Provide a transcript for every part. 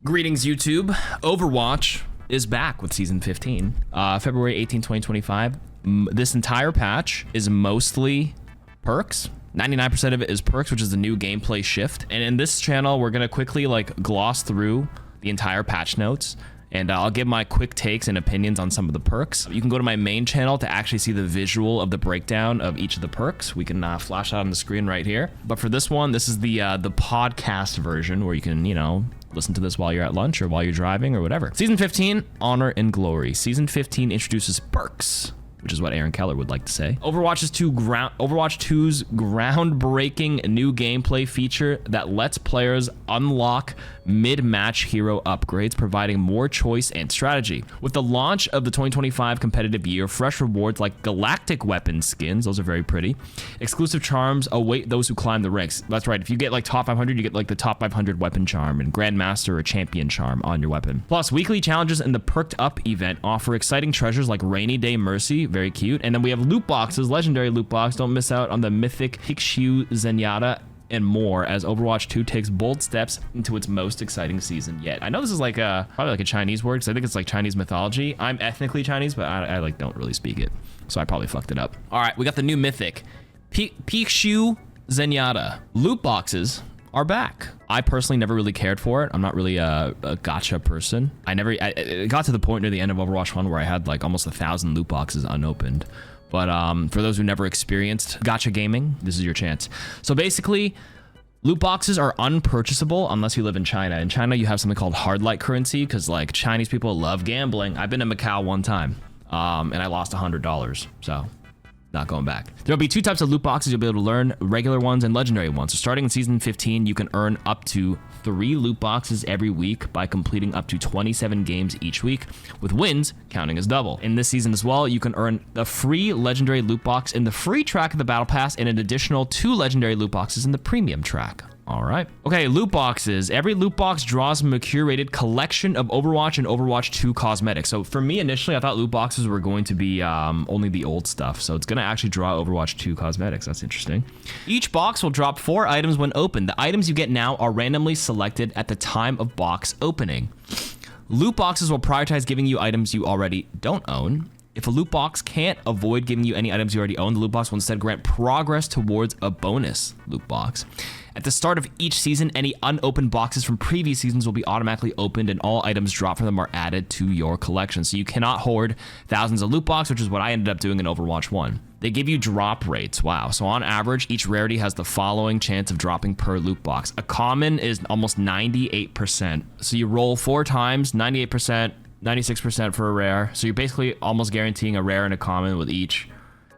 Greetings, YouTube. Overwatch is back with Season 15, February 18, 2025. This entire patch is mostly perks. 99% of it is perks, which is the new gameplay shift. And in this channel, we're going to quickly gloss through the entire patch notes. And I'll give my quick takes and opinions on some of the perks. You can go to my main channel to actually see the visual of the breakdown of each of the perks. We can flash out on the screen right here. But for this one, this is the podcast version where you can, listen to this while you're at lunch or while you're driving or whatever. Season 15, Honor and Glory. Season 15 introduces perks, which is what Aaron Keller would like to say. Overwatch 2's groundbreaking new gameplay feature that lets players unlock mid-match hero upgrades, providing more choice and strategy. With the launch of the 2025 competitive year, fresh rewards like galactic weapon skins, those are very pretty, exclusive charms await those who climb the ranks. That's right, if you get top 500, you get the top 500 weapon charm and Grandmaster or Champion charm on your weapon. Plus, weekly challenges in the Perked Up event offer exciting treasures like Rainy Day Mercy, very cute, and then we have loot boxes, legendary loot box. Don't miss out on the mythic KarQ Zenyatta and more as Overwatch 2 takes bold steps into its most exciting season yet. I know this is probably a Chinese word, because I think it's Chinese mythology. I'm ethnically Chinese, but I don't really speak it, so I probably fucked it up. All right, we got the new mythic KarQ Zenyatta. Loot boxes are back. I personally never really cared for it. I'm not really a gacha person. It got to the point near the end of Overwatch 1 where I had almost 1,000 loot boxes unopened. But for those who never experienced gacha gaming, this is your chance. So basically, loot boxes are unpurchasable unless you live in China. In China, you have something called hard light currency because Chinese people love gambling. I've been to Macau one time and I lost $100. So not going back. There'll be two types of loot boxes you'll be able to learn, regular ones and legendary ones. So starting in Season 15, you can earn up to 3 loot boxes every week by completing up to 27 games each week, with wins counting as double. In this season as well, you can earn a free legendary loot box in the free track of the Battle Pass and an additional 2 legendary loot boxes in the premium track. All right. Okay, loot boxes. Every loot box draws from a curated collection of Overwatch and Overwatch 2 cosmetics. So for me, initially, I thought loot boxes were going to be only the old stuff. So it's going to actually draw Overwatch 2 cosmetics. That's interesting. Each box will drop 4 items when opened. The items you get now are randomly selected at the time of box opening. Loot boxes will prioritize giving you items you already don't own. If a loot box can't avoid giving you any items you already own, the loot box will instead grant progress towards a bonus loot box. At the start of each season, any unopened boxes from previous seasons will be automatically opened and all items dropped from them are added to your collection. So you cannot hoard thousands of loot boxes, which is what I ended up doing in Overwatch 1. They give you drop rates. Wow. So on average, each rarity has the following chance of dropping per loot box. A common is almost 98%. So you roll 4 times, 98%, 96% for a rare. So you're basically almost guaranteeing a rare and a common with each.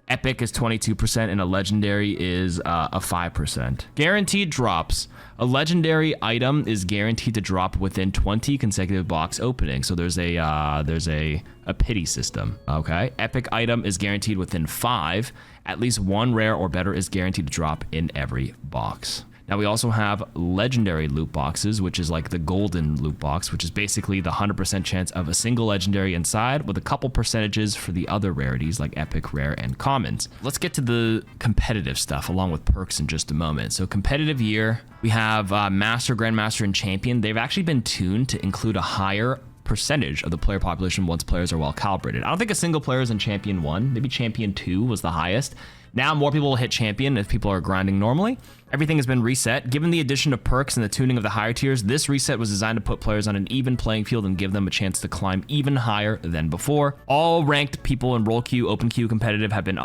Epic is 22% and a legendary is a 5%. Guaranteed drops. A legendary item is guaranteed to drop within 20 consecutive box openings. So there's a pity system. Okay. Epic item is guaranteed within 5. At least 1 rare or better is guaranteed to drop in every box. Now we also have legendary loot boxes, which is the golden loot box, which is basically the 100% chance of a single legendary inside with a couple percentages for the other rarities like epic, rare, and commons. Let's get to the competitive stuff along with perks in just a moment. So competitive year, we have Master, Grandmaster, and Champion. They've actually been tuned to include a higher percentage of the player population once players are well calibrated. I don't think a single player is in Champion 1. Maybe Champion 2 was the highest. Now more people will hit Champion if people are grinding normally. Everything has been reset. Given the addition of perks and the tuning of the higher tiers, this reset was designed to put players on an even playing field and give them a chance to climb even higher than before. All ranked people in role queue, open queue, competitive have been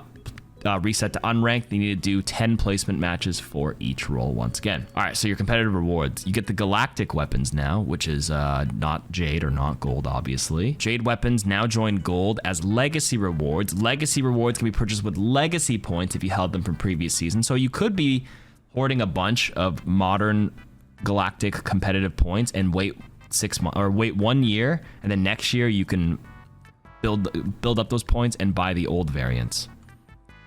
reset to unranked. They need to do 10 placement matches for each role once again. All right, so your competitive rewards. You get the galactic weapons now, which is not Jade or not Gold, obviously. Jade weapons now join Gold as legacy rewards. Legacy rewards can be purchased with legacy points if you held them from previous seasons. So you could be hoarding a bunch of modern galactic competitive points and wait 6 months or wait 1 year, and then next year you can build up those points and buy the old variants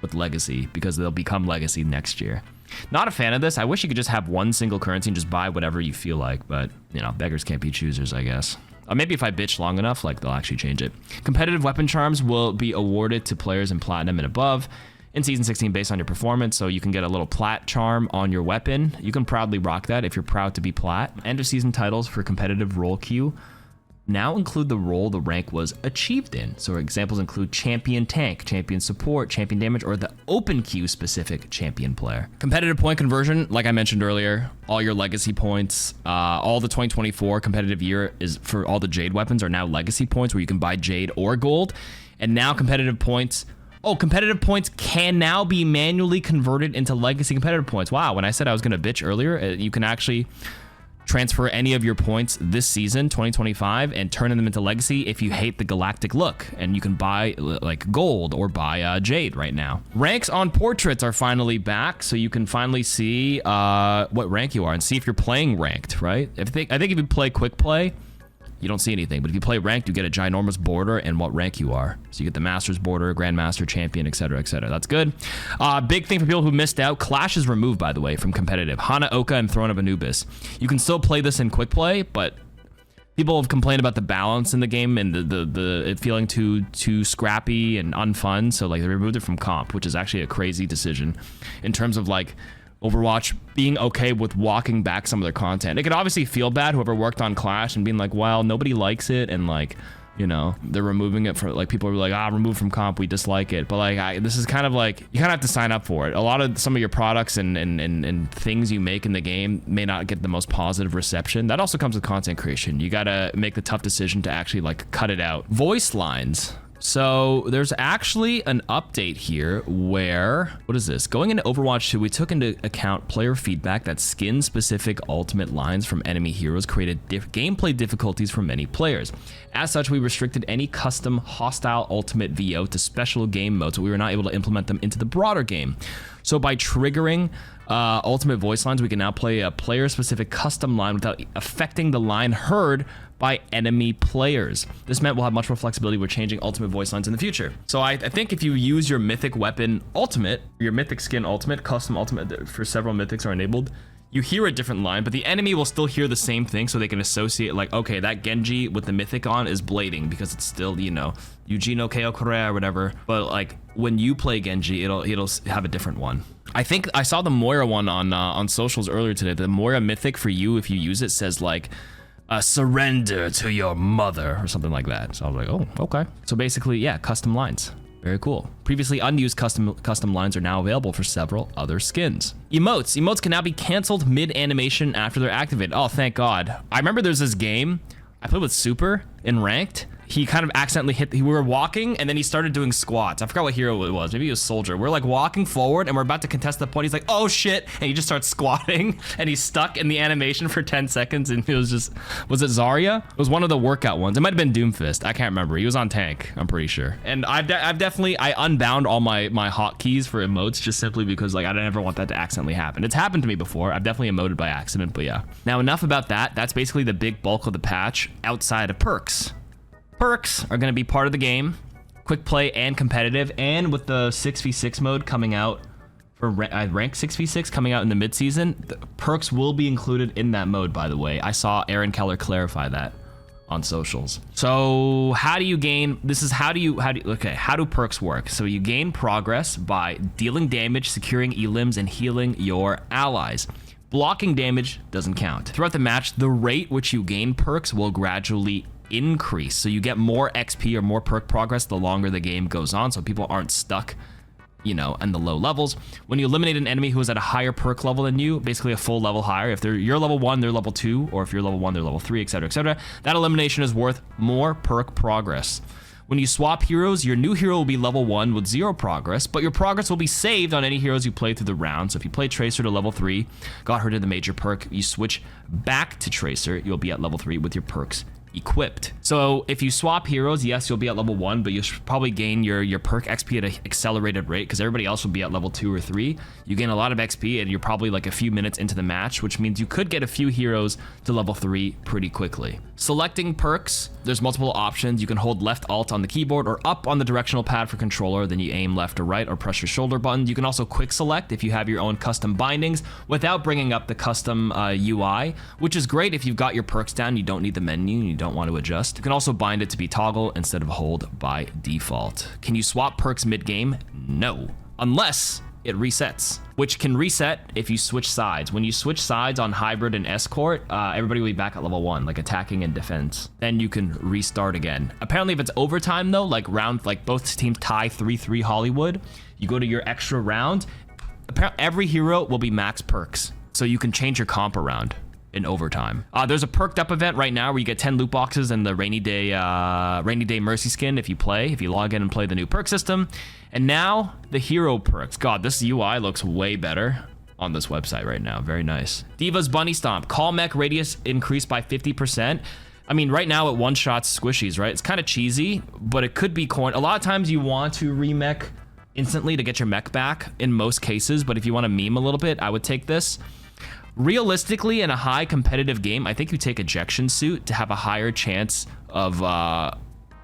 with legacy, because they'll become legacy next year. Not a fan of this. I wish you could just have one single currency and just buy whatever you feel like, but beggars can't be choosers, I guess. Maybe if I bitch long enough, they'll actually change it. Competitive weapon charms will be awarded to players in platinum and above. in Season 16 based on your performance, so you can get a little plat charm on your weapon. You can proudly rock that if you're proud to be plat. End of season titles for competitive role queue now include the role the rank was achieved in. So examples include champion tank, champion support, champion damage, or the open queue specific champion player. Competitive point conversion, like I mentioned earlier, all your legacy points, all the 2024 competitive year is for all the Jade weapons are now legacy points where you can buy Jade or gold. And now competitive points can now be manually converted into legacy competitive points. Wow, when I said I was gonna bitch earlier, you can actually transfer any of your points this season, 2025, and turn them into legacy if you hate the galactic look. And you can buy like gold or buy Jade right now. Ranks on portraits are finally back, so you can finally see what rank you are and see if you're playing ranked, right? I think if you play quick play, you don't see anything, but if you play ranked, you get a ginormous border and what rank you are. So you get the Master's border, Grandmaster, Champion, etc., etc. That's good. Big thing for people who missed out, Clash is removed, by the way, from competitive. Hanaoka and Throne of Anubis. You can still play this in quick play, but people have complained about the balance in the game and it feeling too scrappy and unfun. So like they removed it from comp, which is actually a crazy decision in terms of like Overwatch being okay with walking back some of their content. It could obviously feel bad, whoever worked on Clash, and being like, well, nobody likes it, and like, you know, they're removing it for like, people are like, remove from comp, we dislike it. But like, this is kind of like, you kind of have to sign up for it. A lot of some of your products and things you make in the game may not get the most positive reception. That also comes with content creation. You gotta make the tough decision to actually like cut it out. Voice lines. So there's actually an update here where, what is this? Going into Overwatch 2, we took into account player feedback that skin-specific ultimate lines from enemy heroes created gameplay difficulties for many players. As such, we restricted any custom hostile ultimate VO to special game modes, so we were not able to implement them into the broader game. So by triggering ultimate voice lines, we can now play a player-specific custom line without affecting the line heard by enemy players. This meant we'll have much more flexibility with changing ultimate voice lines in the future. So I think if you use your mythic weapon ultimate, your mythic skin ultimate, custom ultimate for several mythics are enabled, you hear a different line, but the enemy will still hear the same thing, so they can associate like, okay, that Genji with the mythic on is blading because it's still, you know, Eugeno Ko Korea or whatever. But like when you play Genji, it'll have a different one. I think I saw the Moira one on socials earlier today. The Moira mythic for you, if you use it, says like, surrender to your mother or something like that. So I was like, oh, okay. So basically, yeah, custom lines. Very cool. Previously unused custom lines are now available for several other skins. Emotes can now be canceled mid-animation after they're activated. Oh, thank God. I remember there's this game I played with Super in ranked. He kind of accidentally we were walking and then he started doing squats. I forgot what hero it was. Maybe he was Soldier. We're like walking forward and we're about to contest the point. He's like, oh shit. And he just starts squatting and he's stuck in the animation for 10 seconds. And it was just, was it Zarya? It was one of the workout ones. It might've been Doomfist. I can't remember. He was on tank, I'm pretty sure. And I've definitely, I unbound all my hotkeys for emotes just simply because like, I don't ever want that to accidentally happen. It's happened to me before. I've definitely emoted by accident, but yeah. Now enough about that. That's basically the big bulk of the patch outside of perks. Perks are going to be part of the game, quick play and competitive, and with the 6v6 mode coming out for rank 6v6 coming out in the mid-season, the perks will be included in that mode, by the way. I saw Aaron Keller clarify that on socials. So how do you gain, how do perks work? So you gain progress by dealing damage, securing elims, and healing your allies. Blocking damage doesn't count. Throughout the match, the rate which you gain perks will gradually increase, so you get more XP or more perk progress the longer the game goes on, so people aren't stuck, you know, in the low levels. When you eliminate an enemy who is at a higher perk level than you, basically a full level higher, if you're level 1, they're level 2, or if you're level 1, they're level 3, etc., etc., that elimination is worth more perk progress. When you swap heroes, your new hero will be level 1 with 0 progress, but your progress will be saved on any heroes you play through the round. So if you play Tracer to level 3, got her to the major perk, you switch back to Tracer, you'll be at level 3 with your perks equipped. So if you swap heroes, yes, you'll be at level 1, but you'll probably gain your perk XP at an accelerated rate because everybody else will be at level 2 or 3. You gain a lot of XP and you're probably like a few minutes into the match, which means you could get a few heroes to level 3 pretty quickly. Selecting perks, there's multiple options. You can hold left alt on the keyboard or up on the directional pad for controller, then you aim left or right or press your shoulder buttons. You can also quick select if you have your own custom bindings without bringing up the custom UI, which is great if you've got your perks down, you don't need the menu, you don't want to adjust. You can also bind it to be toggle instead of hold by default. Can you swap perks mid-game? No. unless it resets, which can reset if you switch sides. When you switch sides on hybrid and escort, everybody will be back at level 1, like attacking and defense. Then you can restart again. Apparently, if it's overtime though, like both teams tie 3-3 Hollywood, you go to your extra round. Apparently, every hero will be max perks, so you can change your comp around in overtime. There's a perked up event right now where you get 10 loot boxes and the rainy day mercy skin if you log in and play the new perk system. And now the hero perks. God, this UI looks way better on this website right now. Very nice. Diva's Bunny Stomp. Call mech radius increased by 50%. I mean, right now it one-shots squishies, right? It's kind of cheesy, but it could be corn. A lot of times you want to remech instantly to get your mech back in most cases, but if you want to meme a little bit, I would take this. Realistically, in a high competitive game, I think you take ejection suit to have a higher chance of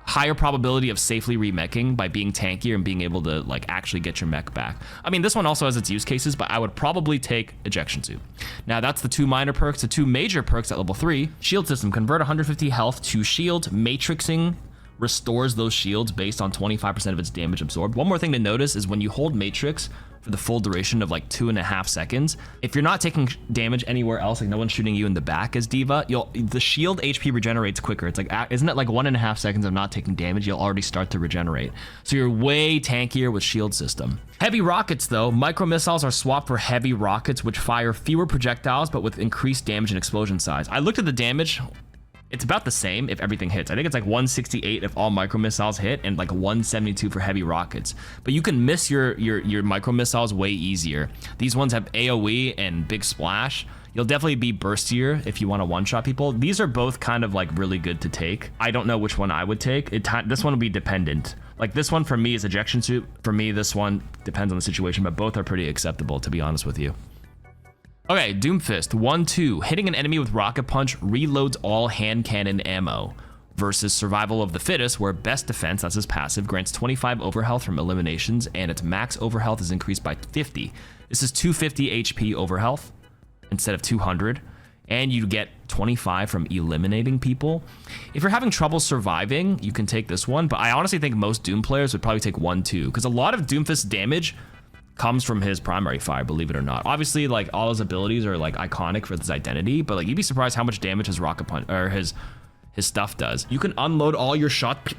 higher probability of safely remeching by being tankier and being able to like actually get your mech back. I mean, this one also has its use cases, but I would probably take ejection suit. Now that's the 2 minor perks. The 2 major perks at level 3. Shield system, convert 150 health to shield. Matrixing restores those shields based on 25% of its damage absorbed. One more thing to notice is when you hold Matrix for the full duration of like 2.5 seconds, if you're not taking damage anywhere else, like no one's shooting you in the back as Diva, the shield HP regenerates quicker. It's like, isn't it like 1.5 seconds of not taking damage, you'll already start to regenerate. So you're way tankier with shield system. Heavy rockets though, micro missiles are swapped for heavy rockets, which fire fewer projectiles, but with increased damage and explosion size. I looked at the damage. It's about the same if everything hits. I think it's like 168 if all micro missiles hit and like 172 for heavy rockets. But you can miss your micro missiles way easier. These ones have AoE and big splash. You'll definitely be burstier if you want to one-shot people. These are both kind of like really good to take. I don't know which one I would take. This one will be dependent. Like this one for me is ejection suit. For me, this one depends on the situation, but both are pretty acceptable, to be honest with you. Okay, Doomfist, 1-2. Hitting an enemy with Rocket Punch reloads all hand cannon ammo. Versus Survival of the Fittest, where Best Defense, that's his passive, grants 25 overhealth from eliminations, and its max overhealth is increased by 50. This is 250 HP overhealth instead of 200, and you get 25 from eliminating people. If you're having trouble surviving, you can take this one, but I honestly think most Doom players would probably take 1-2, because a lot of Doomfist damage comes from his primary fire, believe it or not. Obviously, like all his abilities are like iconic for his identity, but like you'd be surprised how much damage his rocket punch or his stuff does. You can unload all your shots,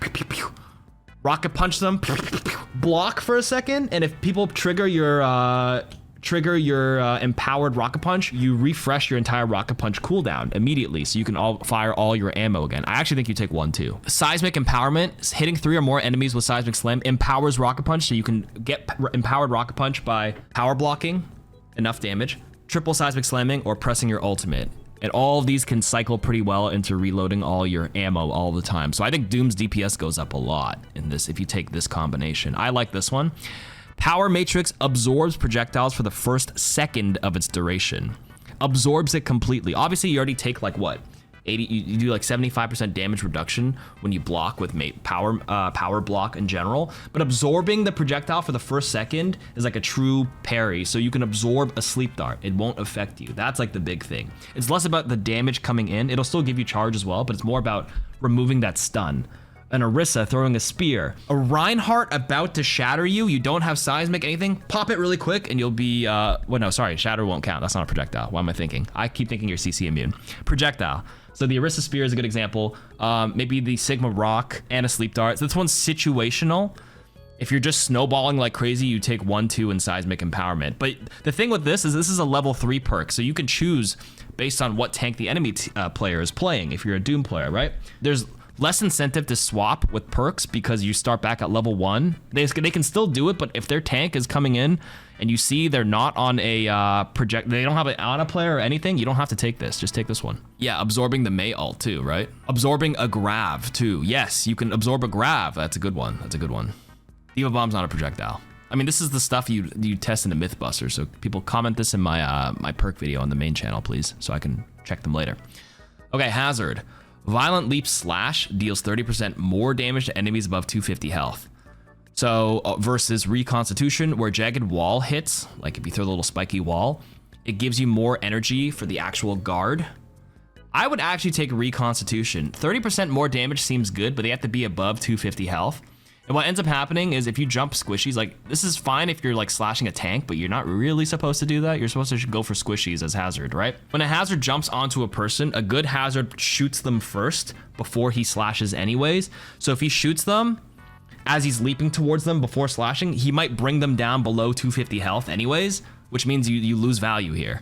rocket punch them, block for a second, and if people trigger your empowered rocket punch, you refresh your entire rocket punch cooldown immediately, so you can fire all your ammo again. I actually think you take 1-2. Seismic empowerment, hitting 3 or more enemies with seismic slam empowers rocket punch, so you can get empowered rocket punch by power blocking enough damage, triple seismic slamming, or pressing your ultimate. And all of these can cycle pretty well into reloading all your ammo all the time. So I think Doom's DPS goes up a lot in this if you take this combination. I like this one. Power Matrix absorbs projectiles for the first second of its duration. Absorbs it completely. Obviously, you already take like what? 80, you do like 75% damage reduction when you block with power block in general. But absorbing the projectile for the first second is like a true parry. So you can absorb a sleep dart. It won't affect you. That's like the big thing. It's less about the damage coming in. It'll still give you charge as well, but it's more about removing that stun. An Orisa throwing a spear. A Reinhardt about to shatter you. You don't have seismic, anything. Pop it really quick and you'll be, well, no, sorry. Shatter won't count. That's not a projectile. What am I thinking? I keep thinking you're CC immune. Projectile. So the Orisa spear is a good example. Maybe the Sigma rock and a sleep dart. So this one's situational. If you're just snowballing like crazy, you take 1-2 in seismic empowerment. But the thing with this is a level 3 perk. So you can choose based on what tank the enemy player is playing. If you're a Doom player, right? There's less incentive to swap with perks because you start back at level 1. They can still do it, but if their tank is coming in and you see they're not on a they don't have an Ana player or anything, you don't have to take this. Just take this one. Yeah, absorbing the Mei ult too, right? Absorbing a grav too. Yes, you can absorb a grav. That's a good one. That's a good one. Diva Bomb's not a projectile. I mean, this is the stuff you test in the Mythbuster, so people comment this in my my perk video on the main channel, please, so I can check them later. Okay, Hazard. Violent Leap Slash deals 30% more damage to enemies above 250 health. So versus Reconstitution, where Jagged Wall hits, like if you throw a little spiky wall, it gives you more energy for the actual guard. I would actually take Reconstitution. 30% more damage seems good, but they have to be above 250 health. And what ends up happening is if you jump squishies, like this is fine if you're like slashing a tank, but you're not really supposed to do that. You're supposed to go for squishies as hazard, right? When a hazard jumps onto a person, a good hazard shoots them first before he slashes anyways. So if he shoots them as he's leaping towards them before slashing, he might bring them down below 250 health anyways, which means you lose value here.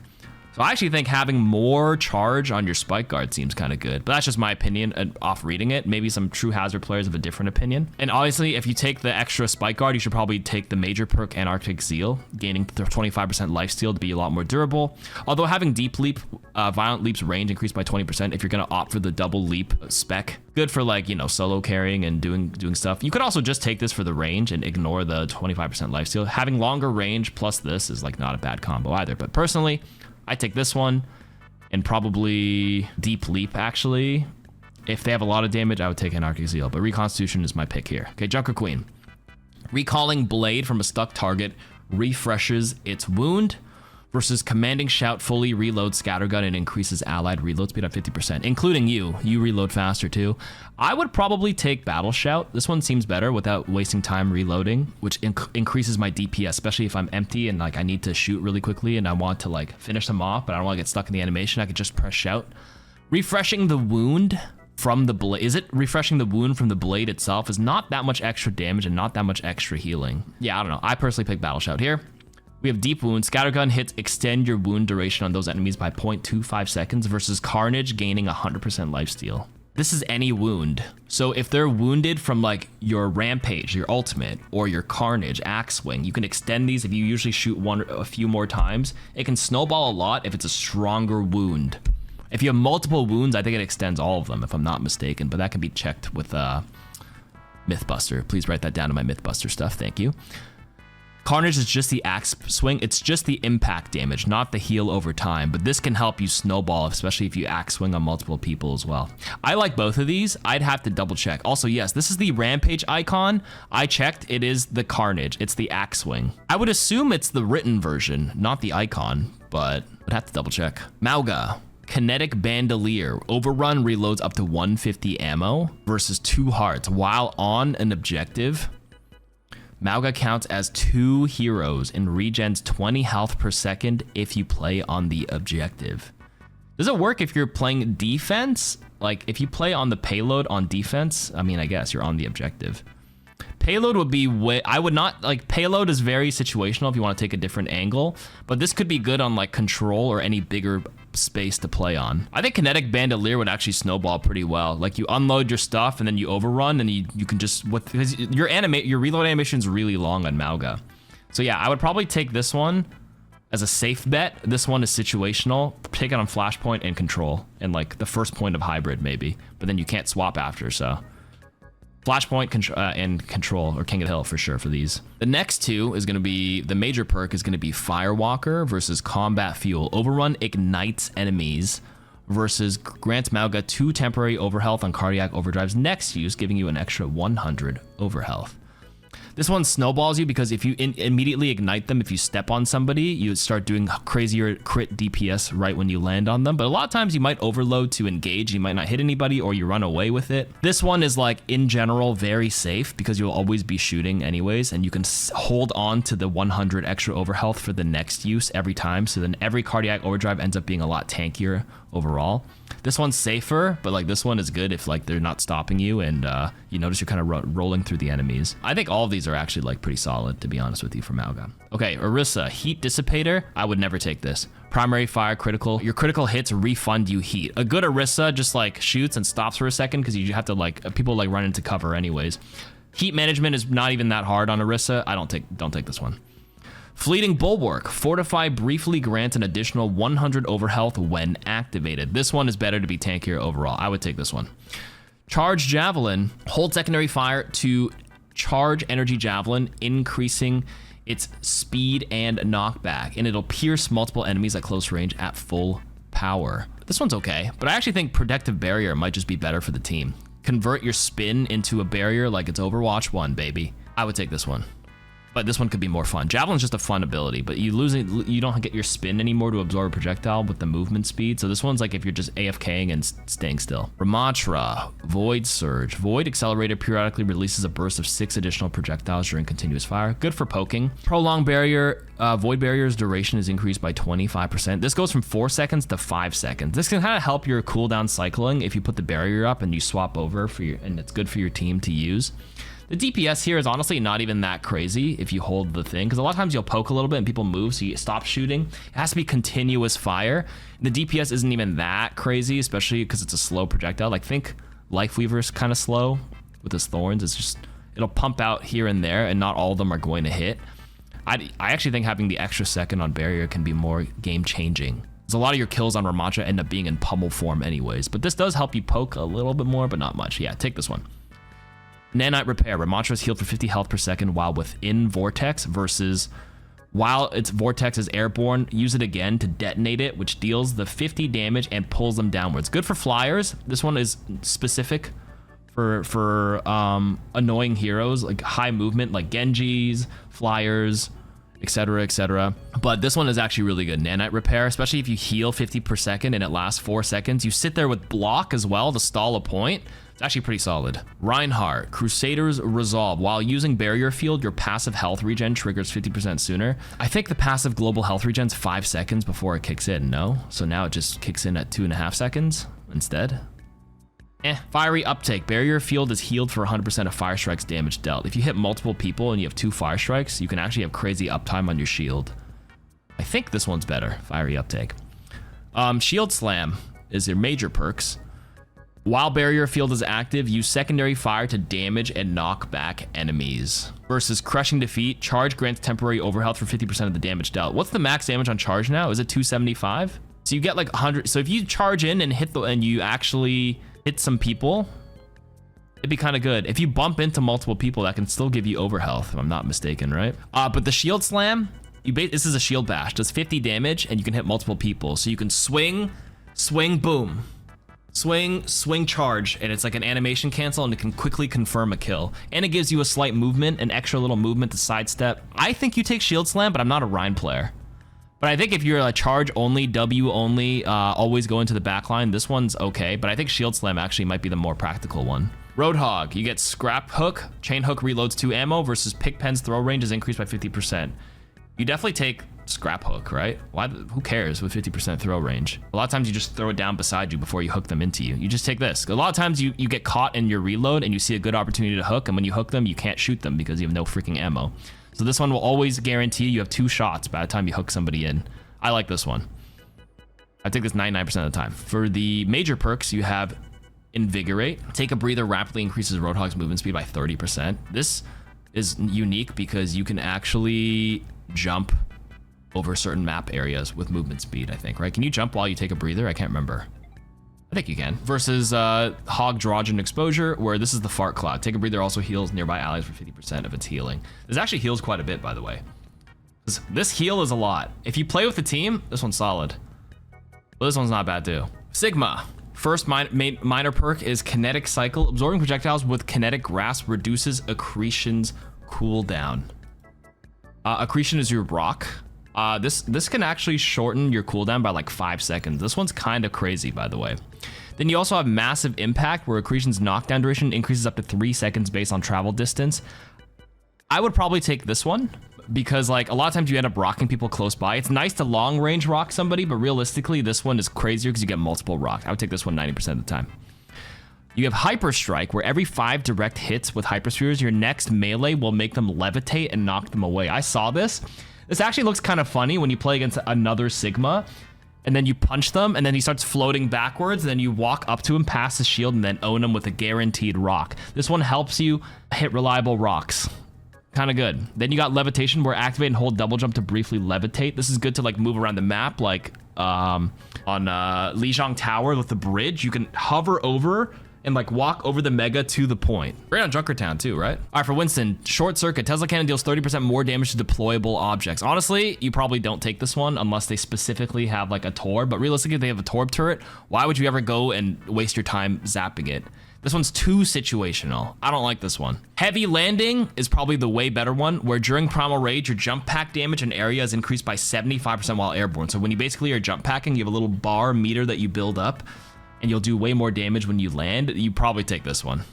So I actually think having more charge on your spike guard seems kind of good, but that's just my opinion off reading it. Maybe some true hazard players have a different opinion. And obviously, if you take the extra spike guard, you should probably take the major perk Antarctic Zeal, gaining 25% lifesteal to be a lot more durable. Although having deep leap, violent leap's range increased by 20% if you're gonna opt for the double leap spec. Good for like, you know, solo carrying and doing stuff. You could also just take this for the range and ignore the 25% lifesteal. Having longer range plus this is like not a bad combo either, but personally, I take this one and probably Deep Leap, actually. If they have a lot of damage, I would take Anarchic Zeal, but Reconstitution is my pick here. Okay, Junker Queen. Recalling Blade from a stuck target refreshes its wound versus Commanding Shout fully reloads Scattergun and increases allied reload speed by 50%, including you. You reload faster too. I would probably take Battle Shout. This one seems better without wasting time reloading, which increases my DPS, especially if I'm empty and like I need to shoot really quickly and I want to like finish them off, but I don't want to get stuck in the animation. I could just press Shout. Refreshing the wound from the blade. Is it refreshing the wound from the blade itself? Is not that much extra damage and not that much extra healing. Yeah, I don't know. I personally pick Battle Shout here. We have Deep Wound. Scattergun hits extend your wound duration on those enemies by 0.25 seconds versus Carnage gaining 100% lifesteal. This is any wound. So if they're wounded from like your Rampage, your ultimate, or your Carnage, Axe Swing, you can extend these if you usually shoot a few more times. It can snowball a lot if it's a stronger wound. If you have multiple wounds, I think it extends all of them if I'm not mistaken, but that can be checked with Mythbuster. Please write that down in my Mythbuster stuff, thank you. Carnage is just the axe swing. It's just the impact damage, not the heal over time. But this can help you snowball, especially if you axe swing on multiple people as well. I like both of these. I'd have to double check. Also, yes, this is the Rampage icon. I checked. It is the Carnage. It's the axe swing. I would assume it's the written version, not the icon, but I'd have to double check. Mauga. Kinetic Bandolier. Overrun reloads up to 150 ammo versus 2 hearts while on an objective. Mauga counts as 2 heroes and regens 20 health per second if you play on the objective. Does it work if you're playing defense? Like if you play on the payload on defense, I mean, I guess you're on the objective. Payload would be I would not like payload is very situational if you want to take a different angle, but this could be good on like control or any bigger space to play on. I think Kinetic Bandolier would actually snowball pretty well. Like you unload your stuff and then you overrun and you can just because your reload animation is really long on Mauga. So yeah, I would probably take this one as a safe bet. This one is situational. Take it on Flashpoint and control and like the first point of hybrid maybe, but then you can't swap after, so. Flashpoint and Control, or King of the Hill for sure for these. The next two is going to be, the major perk is going to be Firewalker versus Combat Fuel. Overrun ignites enemies versus grants Mauga 2 temporary overhealth on Cardiac Overdrive's next use, giving you an extra 100 overhealth. This one snowballs you because if you immediately ignite them, if you step on somebody, you start doing crazier crit DPS right when you land on them. But a lot of times you might overload to engage, you might not hit anybody or you run away with it. This one is like in general very safe because you'll always be shooting anyways, and you can hold on to the 100 extra overhealth for the next use every time. So then every Cardiac Overdrive ends up being a lot tankier overall. This one's safer, but like this one is good if like they're not stopping you and you notice you're kind of rolling through the enemies. I think all of these are actually like pretty solid, to be honest with you, for Mauga. Okay, Orisa, Heat Dissipator. I would never take this. Primary fire critical. Your critical hits refund you heat. A good Orisa just like shoots and stops for a second because you have to like, people like run into cover anyways. Heat management is not even that hard on Orisa. Don't take this one. Fleeting Bulwark. Fortify briefly grants an additional 100 overhealth when activated. This one is better to be tankier overall. I would take this one. Charge Javelin. Hold secondary fire to charge energy javelin, increasing its speed and knockback, and it'll pierce multiple enemies at close range at full power. This one's okay, but I actually think Protective Barrier might just be better for the team. Convert your spin into a barrier like it's Overwatch 1, baby. I would take this one. but this one could be more fun. Javelin's just a fun ability, but you don't get your spin anymore to absorb a projectile with the movement speed. So this one's like if you're just AFKing and staying still. Ramatra, Void Surge. Void Accelerator periodically releases a burst of 6 additional projectiles during continuous fire. Good for poking. Prolonged Barrier. Void Barrier's duration is increased by 25%. This goes from 4 seconds to 5 seconds. This can kind of help your cooldown cycling if you put the barrier up and you swap over and it's good for your team to use. The DPS here is honestly not even that crazy if you hold the thing, because a lot of times you'll poke a little bit and people move, so you stop shooting. It has to be continuous fire. The DPS isn't even that crazy, especially because it's a slow projectile. Like, think Lifeweaver's kind of slow with his thorns. It's just, it'll pump out here and there, and not all of them are going to hit. I actually think having the extra second on barrier can be more game-changing. Because a lot of your kills on Ramatra end up being in pummel form anyways, but this does help you poke a little bit more, but not much. Yeah, take this one. Nanite Repair. Ramatra is healed for 50 health per second while within Vortex versus while its Vortex is airborne, use it again to detonate it, which deals the 50 damage and pulls them downwards. Good for flyers. This one is specific for annoying heroes, like high movement, like Genjis, flyers, etc., etc. But this one is actually really good. Nanite Repair, especially if you heal 50 per second and it lasts 4 seconds. You sit there with block as well to stall a point. It's actually pretty solid. Reinhardt, Crusader's Resolve. While using Barrier Field, your passive health regen triggers 50% sooner. I think the passive global health regen's 5 seconds before it kicks in, no? So now it just kicks in at 2.5 seconds instead. Fiery Uptake. Barrier Field is healed for 100% of Fire Strike's damage dealt. If you hit multiple people and you have 2 Fire Strikes, you can actually have crazy uptime on your shield. I think this one's better, Fiery Uptake. Shield Slam is your major perks. While Barrier Field is active, use secondary fire to damage and knock back enemies. Versus Crushing Defeat, charge grants temporary overhealth for 50% of the damage dealt. What's the max damage on charge now? Is it 275? So you get like 100. So if you charge in and and you actually hit some people, it'd be kind of good. If you bump into multiple people, that can still give you overhealth, if I'm not mistaken, right? But the Shield Slam, this is a shield bash, does 50 damage and you can hit multiple people. So you can swing, boom. Swing, charge, and it's like an animation cancel, and it can quickly confirm a kill. And it gives you a slight movement, an extra little movement to sidestep. I think you take Shield Slam, but I'm not a Rhine player. But I think if you're a charge only, W only, always go into the back line, this one's okay. But I think Shield Slam actually might be the more practical one. Roadhog, you get Scrap Hook. Chain Hook reloads 2 ammo versus Pickpen's throw range is increased by 50%. You definitely take Scrap Hook, right? Who cares with 50% throw range? A lot of times you just throw it down beside you before you hook them into you. You just take this. A lot of times you get caught in your reload and you see a good opportunity to hook, and when you hook them, you can't shoot them because you have no freaking ammo. So this one will always guarantee you have 2 shots by the time you hook somebody in. I like this one. I take this 99% of the time. For the major perks, you have Invigorate. Take a breather rapidly increases Roadhog's movement speed by 30%. This is unique because you can actually jump over certain map areas with movement speed, I think, right? Can you jump while you take a breather? I can't remember. I think you can. Versus Hog Drogen Exposure, where this is the Fart Cloud. Take a breather also heals nearby allies for 50% of its healing. This actually heals quite a bit, by the way. This heal is a lot. If you play with the team, this one's solid. But this one's not bad too. Sigma. First minor perk is Kinetic Cycle. Absorbing projectiles with Kinetic Grasp reduces Accretion's cooldown. Accretion is your rock. This can actually shorten your cooldown by like 5 seconds. This one's kind of crazy, by the way. Then you also have Massive Impact, where Accretion's knockdown duration increases up to 3 seconds based on travel distance. I would probably take this one because like a lot of times you end up rocking people close by. It's nice to long range rock somebody, but realistically this one is crazier because you get multiple rocks. I would take this one 90% of the time. You have Hyper Strike, where every 5 direct hits with Hyperspheres, your next melee will make them levitate and knock them away. I saw this. This actually looks kind of funny when you play against another Sigma, and then you punch them, and then he starts floating backwards, and then you walk up to him, pass his shield, and then own him with a guaranteed rock. This one helps you hit reliable rocks. Kind of good. Then you got Levitation, where activate and hold double jump to briefly levitate. This is good to like move around the map, like on Lijiang Tower with the bridge. You can hover over and like walk over the mega to the point. Great on Junkertown too, right? All right, for Winston, Short Circuit. Tesla Cannon deals 30% more damage to deployable objects. Honestly, you probably don't take this one unless they specifically have like a Torb, but realistically, if they have a Torb turret, why would you ever go and waste your time zapping it? This one's too situational. I don't like this one. Heavy landing is probably the way better one, where during primal rage, your jump pack damage in area is increased by 75% while airborne. So when you basically are jump packing, you have a little bar meter that you build up, and you'll do way more damage when you land. You probably take this one,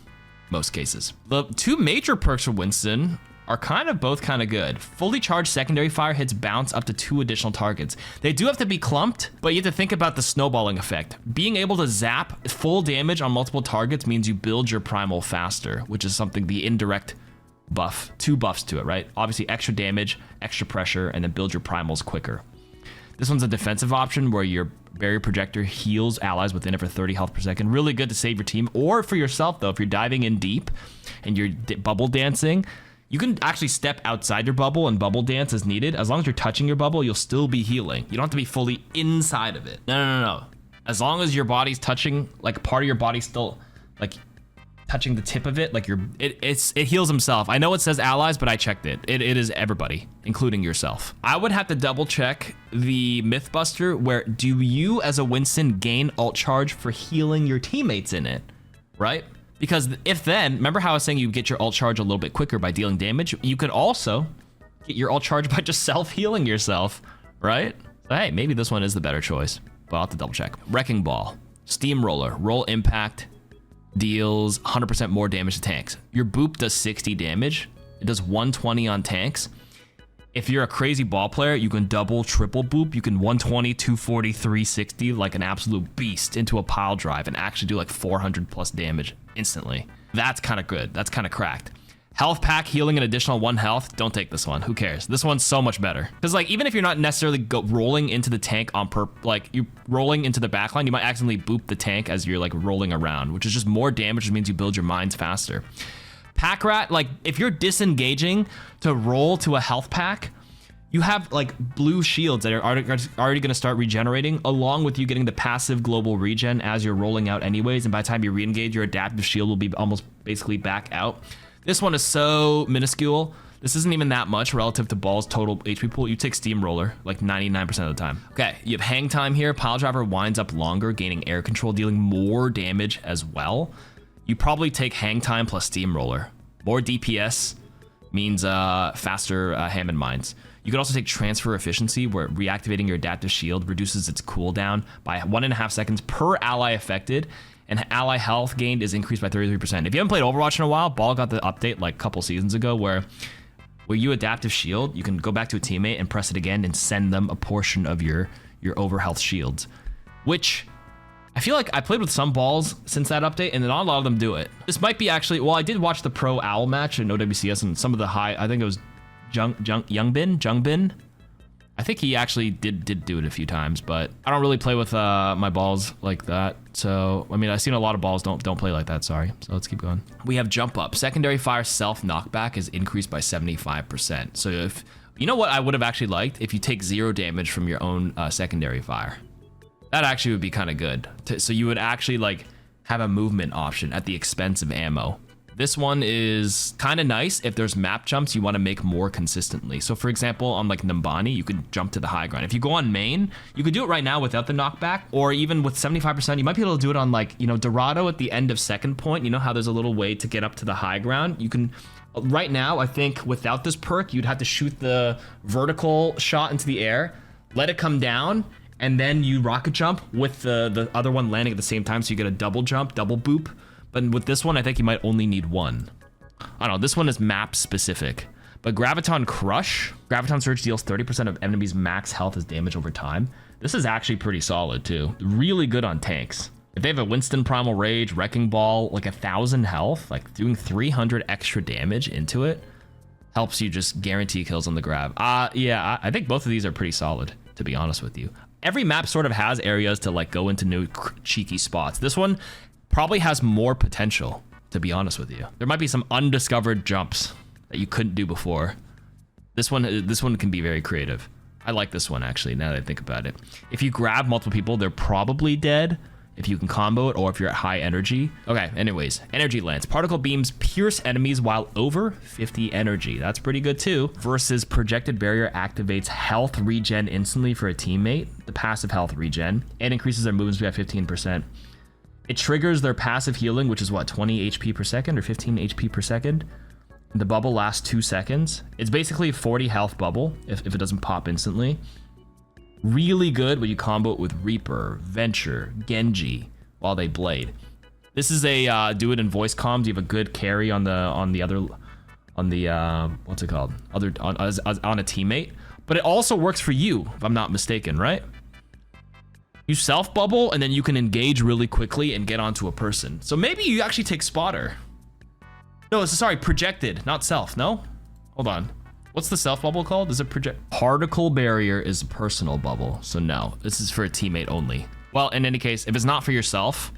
most cases. The two major perks for Winston are both kind of good. Fully charged secondary fire hits bounce up to 2 additional targets. They do have to be clumped, but you have to think about the snowballing effect. Being able to zap full damage on multiple targets means you build your primal faster, which is something the indirect buff, 2 buffs to it, right? Obviously extra damage, extra pressure, and then build your primals quicker. This one's a defensive option where your barrier projector heals allies within it for 30 health per second. Really good to save your team, or for yourself though, if you're diving in deep and you're bubble dancing, you can actually step outside your bubble and bubble dance as needed. As long as you're touching your bubble, you'll still be healing. You don't have to be fully inside of it. No. As long as your body's touching, like part of your body's still like touching the tip of it, like it heals himself. I know it says allies, but I checked it. It is everybody, including yourself. I would have to double check the Mythbuster, where do you as a Winston gain ult charge for healing your teammates in it, right? Because if then, remember how I was saying you get your ult charge a little bit quicker by dealing damage? You could also get your ult charge by just self-healing yourself, right? So hey, maybe this one is the better choice, but I'll have to double check. Wrecking Ball, Steamroller, roll impact, deals 100% more damage to tanks. Your boop does 60 damage. It does 120 on tanks. If you're a crazy ball player, you can double, triple boop. You can 120, 240, 360 like an absolute beast into a pile drive and actually do like 400 plus damage instantly. That's kind of good. That's kind of cracked. Health pack, healing an additional 1 health. Don't take this one. Who cares? This one's so much better. Because like even if you're not necessarily rolling into the tank on like you rolling into the backline, you might accidentally boop the tank as you're like rolling around, which is just more damage, which means you build your mines faster. Pack rat, like if you're disengaging to roll to a health pack, you have like blue shields that are already going to start regenerating, along with you getting the passive global regen as you're rolling out anyways. And by the time you re-engage, your adaptive shield will be almost basically back out. This one is so minuscule. This isn't even that much relative to Ball's total HP pool. You take Steamroller like 99% of the time. Okay, you have hang time here. Pile driver winds up longer, gaining air control, dealing more damage as well. You probably take hang time plus Steamroller. More DPS means faster Hammond mines. You could also take transfer efficiency, where reactivating your adaptive shield reduces its cooldown by 1.5 seconds per ally affected, and ally health gained is increased by 33%. If you haven't played Overwatch in a while, Ball got the update like a couple seasons ago where you adaptive shield, you can go back to a teammate and press it again and send them a portion of your over health shields, which I feel like I played with some Balls since that update, and not a lot of them do it. This might be actually, well, I did watch the Pro Owl match in OWCS, and some of the high, I think it was Jungbin. I think he actually did do it a few times, but I don't really play with my Balls like that. So, I mean, I've seen a lot of Balls don't play like that, sorry. So let's keep going. We have Jump Up. Secondary fire self knockback is increased by 75%. So if, you know what I would have actually liked? If you take 0 damage from your own secondary fire. That actually would be kind of good. So you would actually like have a movement option at the expense of ammo. This one is kind of nice if there's map jumps you want to make more consistently. So for example, on like Numbani, you could jump to the high ground. If you go on main, you could do it right now without the knockback, or even with 75%, you might be able to do it on like, you know, Dorado at the end of second point. You know how there's a little way to get up to the high ground? You can, right now, I think without this perk, you'd have to shoot the vertical shot into the air, let it come down, and then you rocket jump with the other one landing at the same time, so you get a double jump, double boop. But with this one, I think you might only need 1. I don't know, this one is map specific. But Graviton Crush, Graviton Surge deals 30% of enemies' max health as damage over time. This is actually pretty solid too. Really good on tanks. If they have a Winston Primal Rage, Wrecking Ball, like 1,000 health, like doing 300 extra damage into it, helps you just guarantee kills on the grab. Yeah, I think both of these are pretty solid, to be honest with you. Every map sort of has areas to like go into new cheeky spots. This one probably has more potential, to be honest with you. There might be some undiscovered jumps that you couldn't do before. This one can be very creative. I like this one actually, now that I think about it. If you grab multiple people, they're probably dead if you can combo it, or if you're at high energy. Okay, anyways, Energy Lance. Particle beams pierce enemies while over 50 energy. That's pretty good too. Versus Projected Barrier activates health regen instantly for a teammate, the passive health regen, and increases their movement speed by 15%. It triggers their passive healing, which is what, 20 HP per second or 15 HP per second. The bubble lasts 2 seconds. It's basically a 40 health bubble if it doesn't pop instantly. Really good when you combo it with Reaper, Venture, Genji while they blade. This is a do it in voice comms. You have a good carry on the what's it called? On a teammate. But it also works for you, if I'm not mistaken, right? You self bubble and then you can engage really quickly and get onto a person. So maybe you actually take spotter. No, sorry, projected, not self. No? Hold on. What's the self bubble called? Is it project? Particle barrier is a personal bubble. So no, this is for a teammate only. Well, in any case, if it's not for yourself,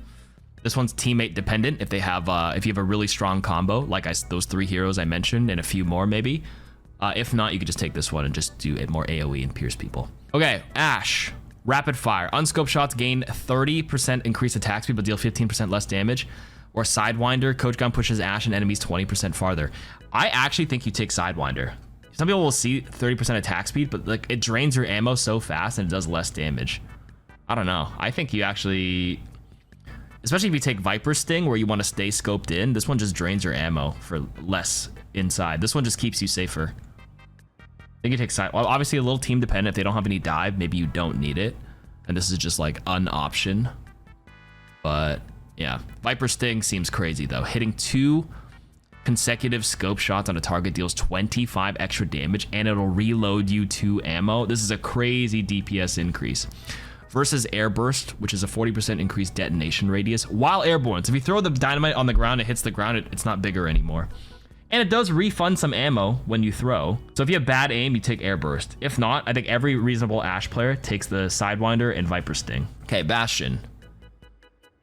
this one's teammate dependent. If they have, if you have a really strong combo, like those 3 heroes I mentioned and a few more maybe. If not, you could just take this one and just do it more AoE and pierce people. Okay, Ashe. Rapid fire. Unscoped shots gain 30% increased attack speed, but deal 15% less damage. Or Sidewinder. Coach Gun pushes Ashe and enemies 20% farther. I actually think you take Sidewinder. Some people will see 30% attack speed, but like it drains your ammo so fast and it does less damage. I don't know. I think you actually, especially if you take Viper Sting where you want to stay scoped in, this one just drains your ammo for less inside. This one just keeps you safer. I think you take side. Well, obviously a little team dependent. If they don't have any dive, maybe you don't need it. And this is just like an option. But yeah, Viper Sting seems crazy though. Hitting 2 consecutive scope shots on a target deals 25 extra damage and it'll reload you 2 ammo. This is a crazy DPS increase. Versus Air Burst, which is a 40% increased detonation radius while airborne. So if you throw the dynamite on the ground, it hits the ground, it's not bigger anymore. And it does refund some ammo when you throw. So if you have bad aim, you take Air Burst. If not, I think every reasonable Ashe player takes the Sidewinder and Viper Sting. Okay, Bastion.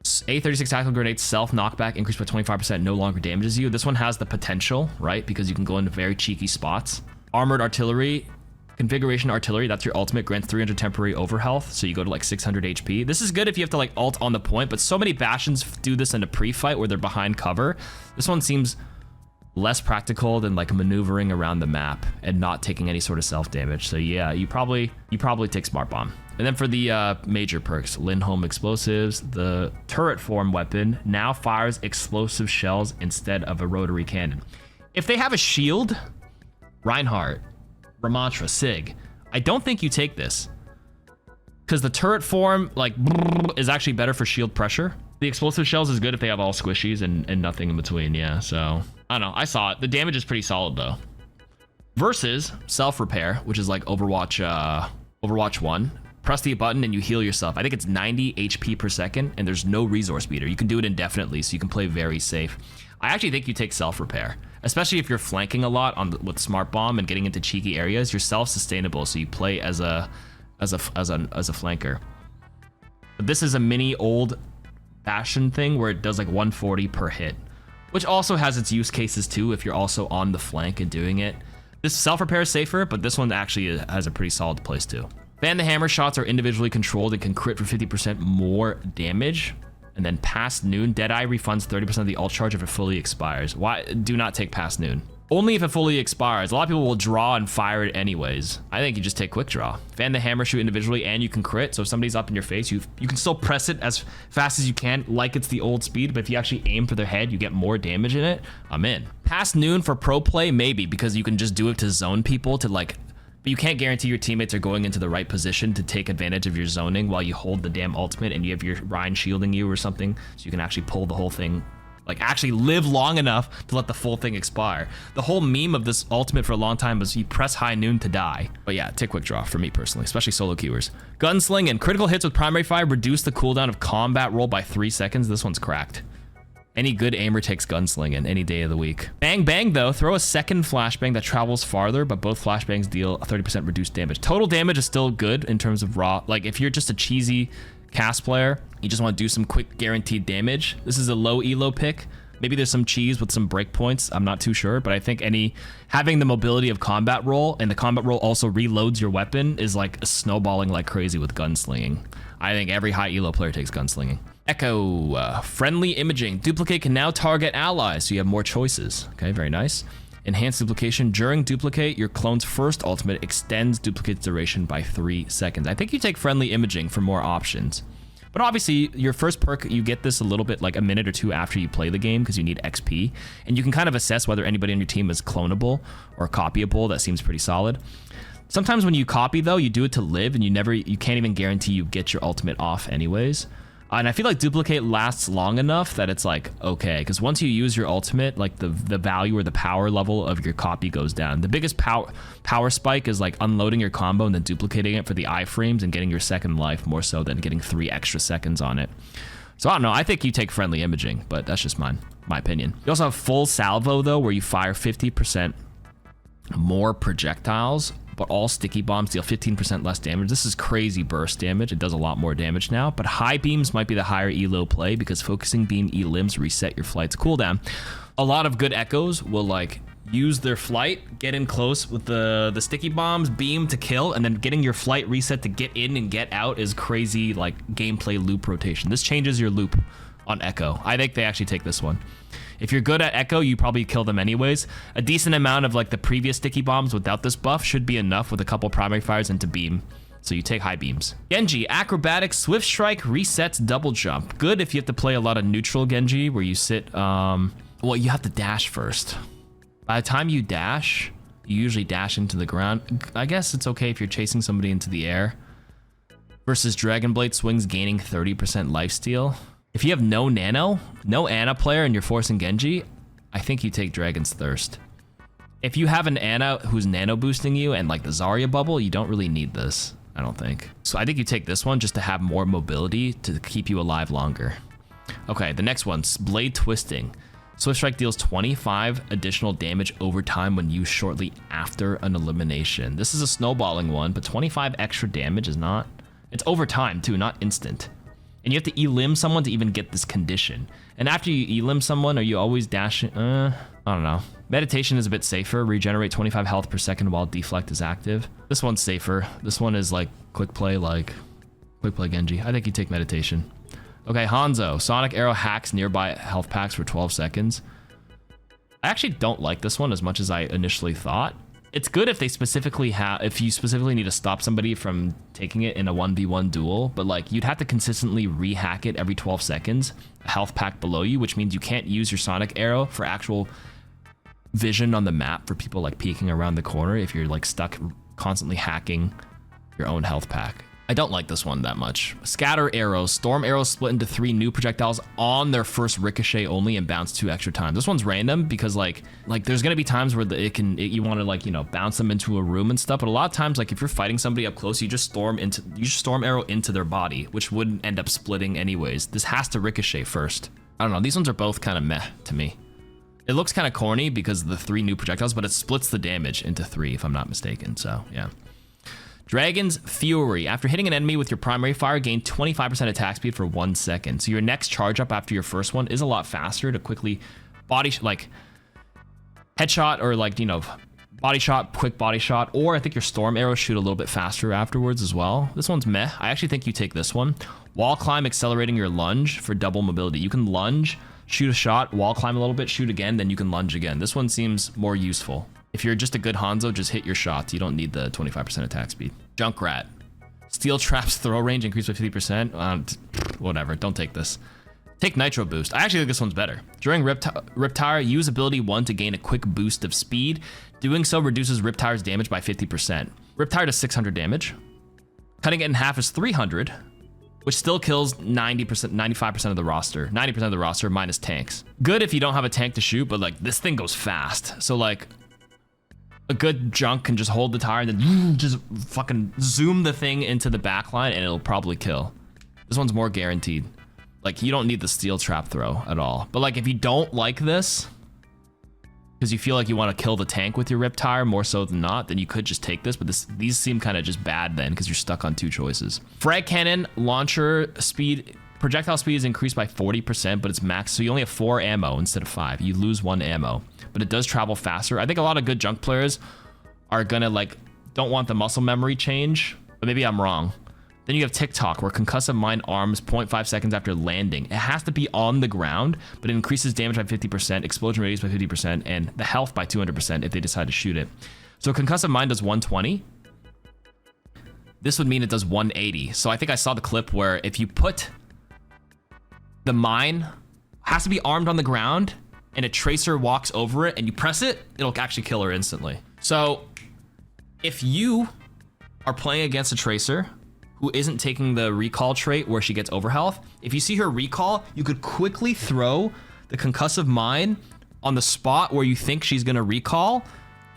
A36 tactical grenade self knockback increased by 25%, no longer damages you. This one has the potential, right? Because you can go into very cheeky spots. Armored artillery, configuration artillery, that's your ultimate, grants 300 temporary overhealth. So you go to like 600 HP. This is good if you have to like ult on the point, but so many Bastions do this in a pre-fight where they're behind cover. This one seems less practical than like maneuvering around the map and not taking any sort of self damage. So yeah, you probably take Smart Bomb. And then for the major perks, Lindholm explosives, the turret form weapon now fires explosive shells instead of a rotary cannon. If they have a shield, Reinhardt, Ramantra, Sig, I don't think you take this because the turret form like is actually better for shield pressure. The explosive shells is good if they have all squishies and nothing in between. Yeah, so I don't know. I saw it. The damage is pretty solid though. Versus self repair, which is like Overwatch 1. Press the button and you heal yourself. I think it's 90 HP per second and there's no resource meter. You can do it indefinitely, so you can play very safe. I actually think you take self repair, especially if you're flanking a lot with Smart Bomb and getting into cheeky areas. You're self-sustainable, so you play as a flanker. But this is a mini old Bastion thing where it does like 140 per hit, which also has its use cases too if you're also on the flank and doing it. This self repair is safer, but this one actually has a pretty solid place too. Fan the Hammer shots are individually controlled and can crit for 50% more damage. And then past noon, Deadeye refunds 30% of the ult charge if it fully expires. Why? Do not take past noon. Only if it fully expires. A lot of people will draw and fire it anyways. I think you just take quick draw. Fan the Hammer, shoot individually, and you can crit. So if somebody's up in your face, you can still press it as fast as you can, like it's the old speed, but if you actually aim for their head, you get more damage in it. I'm in. Past noon for pro play, maybe, because you can just do it to zone people to like, but you can't guarantee your teammates are going into the right position to take advantage of your zoning while you hold the damn ultimate and you have your Rhine shielding you or something, so you can actually pull the whole thing, like actually live long enough to let the full thing expire. The whole meme of this ultimate for a long time was you press high noon to die. But yeah, take quick draw for me personally, especially solo queuers. Gunsling and critical hits with primary fire reduce the cooldown of combat roll by 3 seconds. This one's cracked. Any good aimer takes gunslinging any day of the week. Bang Bang though, throw a second flashbang that travels farther, but both flashbangs deal a 30% reduced damage. Total damage is still good in terms of raw. Like if you're just a cheesy cast player, you just want to do some quick guaranteed damage. This is a low elo pick. Maybe there's some cheese with some breakpoints. I'm not too sure, but I think having the mobility of combat roll and the combat roll also reloads your weapon is like snowballing like crazy with gunslinging. I think every high elo player takes gunslinging. Echo, friendly imaging. Duplicate can now target allies, so you have more choices. Okay, very nice. Enhanced duplication. During duplicate, your clone's first ultimate extends duplicate's duration by 3 seconds. I think you take friendly imaging for more options. But obviously, your first perk, you get this a little bit like a minute or two after you play the game because you need XP. And you can kind of assess whether anybody on your team is clonable or copyable. That seems pretty solid. Sometimes when you copy, though, you do it to live, and you can't even guarantee you get your ultimate off anyways. And I feel like duplicate lasts long enough that it's like, okay, because once you use your ultimate, like the value or the power level of your copy goes down. The biggest power spike is like unloading your combo and then duplicating it for the iframes and getting your second life more so than getting 3 extra seconds on it. So I don't know, I think you take friendly imaging, but that's just my opinion. You also have full salvo though, where you fire 50% more projectiles, but all sticky bombs deal 15% less damage. This is crazy burst damage. It does a lot more damage now, but high beams might be the higher elo play because focusing beam elims reset your flight's cooldown. A lot of good echoes will like use their flight, get in close with the sticky bombs, beam to kill, and then getting your flight reset to get in and get out is crazy like gameplay loop rotation. This changes your loop on echo. I think they actually take this one. If you're good at Echo, you probably kill them anyways. A decent amount of like the previous sticky bombs without this buff should be enough with a couple primary fires into beam. So you take high beams. Genji, acrobatics, swift strike, resets, double jump. Good if you have to play a lot of neutral Genji where you sit, well, you have to dash first. By the time you dash, you usually dash into the ground. I guess it's okay if you're chasing somebody into the air. Versus Dragon Blade swings gaining 30% lifesteal. If you have no Ana player and you're forcing Genji, I think you take Dragon's Thirst. If you have an Ana who's nano boosting you and like the Zarya bubble, you don't really need this, I don't think. So I think you take this one just to have more mobility to keep you alive longer. Okay, the next one's Blade Twisting. Swift Strike deals 25 additional damage over time when used shortly after an elimination. This is a snowballing one, but 25 extra damage is not. It's over time too, not instant. And you have to elim someone to even get this condition. And after you elim someone, are you always dashing? I don't know. Meditation is a bit safer. Regenerate 25 health per second while deflect is active. This one's safer. This one is like quick play Genji. I think you take meditation. Okay, Hanzo. Sonic Arrow hacks nearby health packs for 12 seconds. I actually don't like this one as much as I initially thought. It's good if they specifically if you specifically need to stop somebody from taking it in a 1v1 duel, but like you'd have to consistently rehack it every 12 seconds, a health pack below you, which means you can't use your Sonic Arrow for actual vision on the map for people like peeking around the corner if you're like stuck constantly hacking your own health pack. I don't like this one that much. Scatter arrows. Storm arrows split into 3 new projectiles on their first ricochet only and bounce 2 extra times. This one's random because like there's gonna be times where you want to like, you know, bounce them into a room and stuff. But a lot of times, like if you're fighting somebody up close, you just storm arrow into their body, which wouldn't end up splitting anyways. This has to ricochet first. I don't know. These ones are both kind of meh to me. It looks kind of corny because of the 3 new projectiles, but it splits the damage into 3 if I'm not mistaken. So yeah. Dragon's Fury. After hitting an enemy with your primary fire, gain 25% attack speed for 1 second. So your next charge up after your first one is a lot faster to quickly headshot or like, you know, body shot, quick body shot, or I think your storm arrows shoot a little bit faster afterwards as well. This one's meh. I actually think you take this one. Wall climb, accelerating your lunge for double mobility. You can lunge, shoot a shot, wall climb a little bit, shoot again, then you can lunge again. This one seems more useful. If you're just a good Hanzo, just hit your shots. You don't need the 25% attack speed. Junkrat. Steel Trap's throw range increased by 50%. Whatever, don't take this. Take Nitro Boost. I actually think this one's better. During Riptire, use ability 1 to gain a quick boost of speed. Doing so reduces Riptire's damage by 50%. Riptire does 600 damage. Cutting it in half is 300, which still kills 95% of the roster. 90% of the roster minus tanks. Good if you don't have a tank to shoot, but like this thing goes fast. So like, a good junk can just hold the tire and then just fucking zoom the thing into the backline and it'll probably kill. This one's more guaranteed. Like you don't need the steel trap throw at all. But like if you don't like this, because you feel like you want to kill the tank with your rip tire more so than not, then you could just take this. But these seem kind of just bad then because you're stuck on 2 choices. Frag cannon launcher speed. Projectile speed is increased by 40%, but it's max, so you only have 4 ammo instead of 5. You lose 1 ammo, but it does travel faster. I think a lot of good junk players are gonna like, don't want the muscle memory change, but maybe I'm wrong. Then you have TikTok, where concussive mine arms 0.5 seconds after landing. It has to be on the ground, but it increases damage by 50%, explosion radius by 50%, and the health by 200% if they decide to shoot it. So concussive mine does 120. This would mean it does 180. So I think I saw the clip where if you put the mine has to be armed on the ground, and a tracer walks over it and you press it, it'll actually kill her instantly. So if you are playing against a tracer who isn't taking the recall trait where she gets overhealth, if you see her recall, you could quickly throw the concussive mine on the spot where you think she's gonna recall,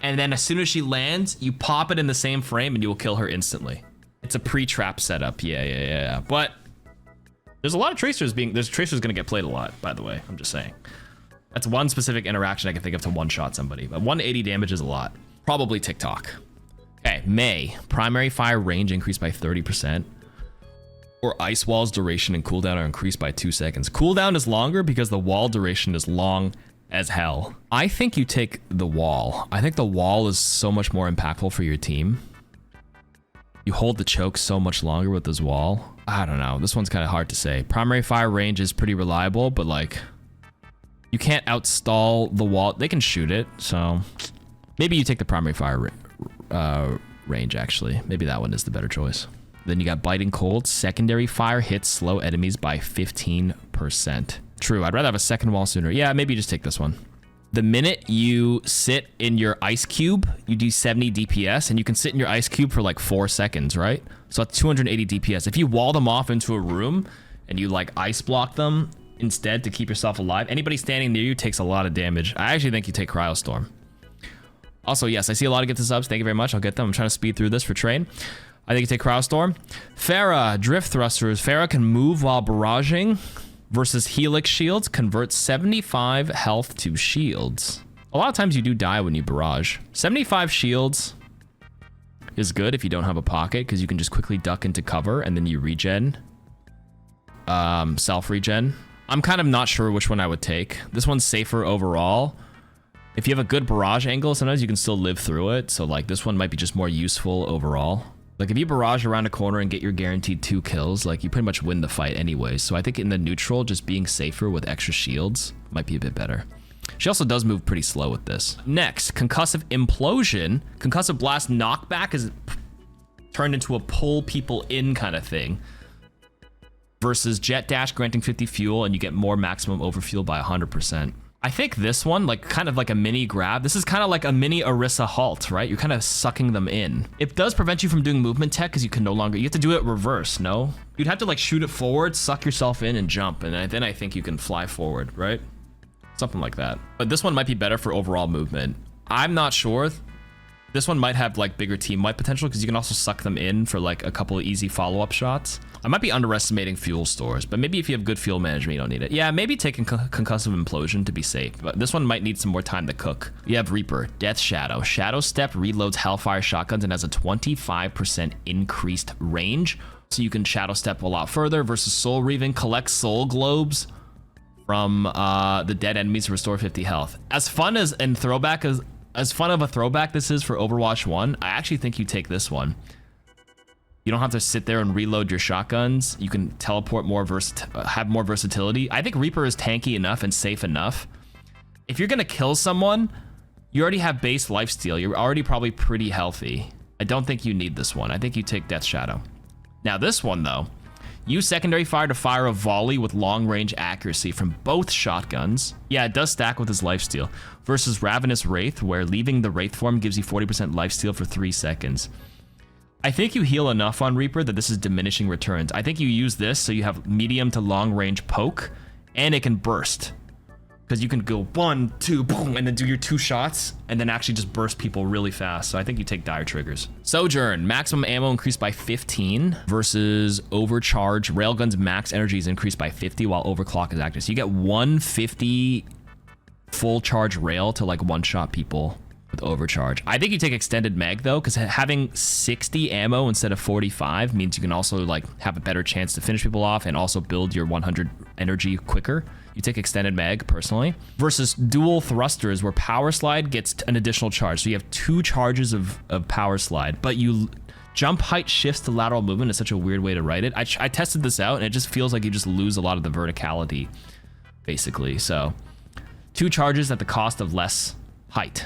and then as soon as she lands, you pop it in the same frame and you will kill her instantly. It's a pre-trap setup, yeah. But there's a lot of tracers there's tracers gonna get played a lot, by the way, I'm just saying. That's one specific interaction I can think of to one-shot somebody, but 180 damage is a lot. Probably TikTok. Okay, May, primary fire range increased by 30%, or ice wall's duration and cooldown are increased by 2 seconds. Cooldown is longer because the wall duration is long as hell. I think you take the wall. I think the wall is so much more impactful for your team. You hold the choke so much longer with this wall. I don't know, this one's kind of hard to say. Primary fire range is pretty reliable, but like, you can't outstall the wall. They can shoot it, so maybe you take the primary fire range, actually. Maybe that one is the better choice. Then you got biting cold. Secondary fire hits slow enemies by 15%. True, I'd rather have a second wall sooner. Yeah, maybe you just take this one. The minute you sit in your ice cube, you do 70 DPS, and you can sit in your ice cube for like 4 seconds, right? So that's 280 DPS. If you wall them off into a room and you like ice block them instead to keep yourself alive, anybody standing near you takes a lot of damage. I actually think you take Cryostorm. Also, yes, I see a lot of get to subs. Thank you very much. I'll get them. I'm trying to speed through this for train. I think you take Cryostorm. Pharah, Drift Thrusters. Pharah can move while barraging versus Helix Shields. Convert 75 health to shields. A lot of times you do die when you barrage. 75 shields is good if you don't have a pocket, because you can just quickly duck into cover and then you regen. Self-regen. I'm kind of not sure which one I would take. This one's safer overall. If you have a good barrage angle, sometimes you can still live through it. So like this one might be just more useful overall. Like if you barrage around a corner and get your guaranteed 2 kills, like you pretty much win the fight anyways. So I think in the neutral, just being safer with extra shields might be a bit better. She also does move pretty slow with this. Next, Concussive Implosion. Concussive Blast knockback is turned into a pull people in kind of thing. Versus Jet Dash granting 50 fuel and you get more maximum overfuel by 100%. I think this one, like kind of like a mini grab. This is kind of like a mini Orisa halt, right? You're kind of sucking them in. It does prevent you from doing movement tech because you can no longer, you have to do it reverse, no? You'd have to like shoot it forward, suck yourself in and jump. And then I think you can fly forward, right? Something like that. But this one might be better for overall movement. I'm not sure. This one might have like bigger team wipe potential because you can also suck them in for like a couple of easy follow-up shots. I might be underestimating fuel stores, but maybe if you have good fuel management, you don't need it. Yeah, maybe taking Concussive Implosion to be safe, but this one might need some more time to cook. You have Reaper, Death Shadow. Shadow Step reloads Hellfire shotguns and has a 25% increased range, so you can Shadow Step a lot further versus Soul Reaving. Collect Soul Globes from the dead enemies to restore 50 health. As fun as and throwback as fun of a throwback this is for Overwatch 1, I actually think you take this one. You don't have to sit there and reload your shotguns. You can teleport more, have more versatility. I think Reaper is tanky enough and safe enough. If you're gonna kill someone, you already have base lifesteal. You're already probably pretty healthy. I don't think you need this one. I think you take Death Shadow. Now this one though, use secondary fire to fire a volley with long range accuracy from both shotguns. Yeah, it does stack with his lifesteal. Versus Ravenous Wraith, where leaving the Wraith form gives you 40% lifesteal for 3 seconds. I think you heal enough on Reaper that this is diminishing returns. I think you use this so you have medium to long range poke, and it can burst. Because you can go 1, 2, boom, and then do your 2 shots, and then actually just burst people really fast. So I think you take Dire Triggers. Sojourn, maximum ammo increased by 15 versus Overcharge. Railgun's max energy is increased by 50 while Overclock is active. So you get 150 full charge rail to like one-shot people with Overcharge. I think you take Extended Mag though, because having 60 ammo instead of 45 means you can also like have a better chance to finish people off and also build your 100 energy quicker. You take Extended Mag personally. Versus Dual Thrusters, where Power Slide gets an additional charge. So you have 2 charges of Power Slide, but you jump height shifts to lateral movement is such a weird way to write it. I tested this out and it just feels like you just lose a lot of the verticality, basically. So 2 charges at the cost of less height.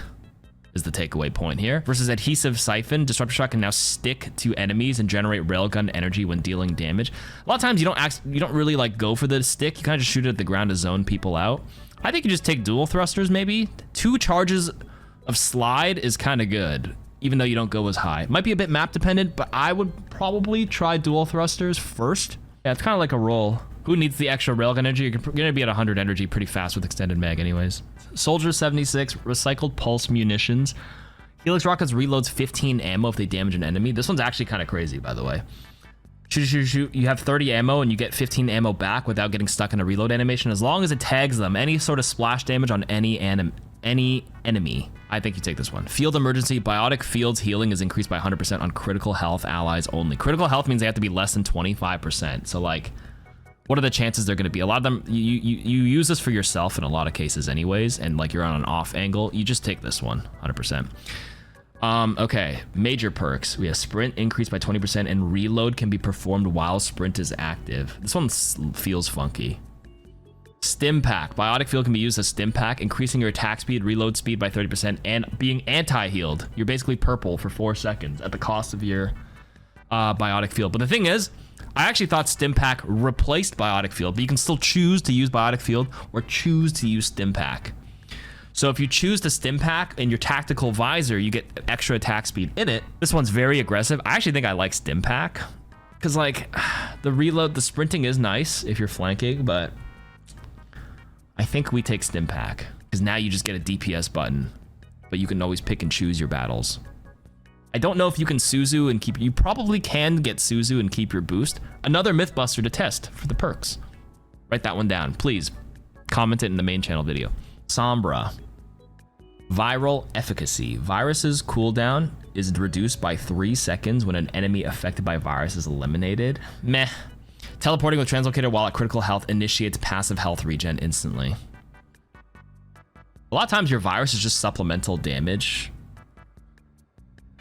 is the takeaway point here. Versus Adhesive Siphon, Disruptor Shot can now stick to enemies and generate railgun energy when dealing damage. A lot of times you don't really like go for the stick. You kind of just shoot it at the ground to zone people out. I think you just take dual thrusters maybe. 2 charges of slide is kind of good, even though you don't go as high. Might be a bit map dependent, but I would probably try dual thrusters first. Yeah, it's kind of like a roll. Who needs the extra railgun energy? You're gonna be at 100 energy pretty fast with extended mag anyways. Soldier 76, recycled pulse munitions. Helix rockets reloads 15 ammo if they damage an enemy. This one's actually kind of crazy, by the way. Shoot. You have 30 ammo and you get 15 ammo back without getting stuck in a reload animation, as long as it tags them. Any sort of splash damage on any enemy. I think you take this one. Field emergency, biotic fields healing is increased by 100% on critical health allies only. Critical health means they have to be less than 25%. So like, what are the chances they're going to be? A lot of them, you use this for yourself in a lot of cases anyways, and like you're on an off angle, you just take this one, 100%. Okay, major perks. We have sprint increased by 20% and reload can be performed while sprint is active. This one feels funky. Stim pack. Biotic field can be used as stim pack, increasing your attack speed, reload speed by 30%, and being anti-healed. You're basically purple for 4 seconds at the cost of your biotic field. But the thing is, I actually thought stim pack replaced biotic field, but you can still choose to use biotic field or choose to use stim pack. So if you choose the stim pack in your tactical visor, you get extra attack speed in it. This one's very aggressive. I actually think I like stim pack because like the reload, the sprinting is nice if you're flanking, but I think we take stim pack because now you just get a DPS button, but you can always pick and choose your battles. I don't know if you can Suzu and keep, you probably can get Suzu and keep your boost. Another Mythbuster to test for the perks. Write that one down, please. Comment it in the main channel video. Sombra. Viral efficacy. Virus's cooldown is reduced by 3 seconds when an enemy affected by virus is eliminated. Meh. Teleporting with Translocator while at critical health initiates passive health regen instantly. A lot of times your virus is just supplemental damage.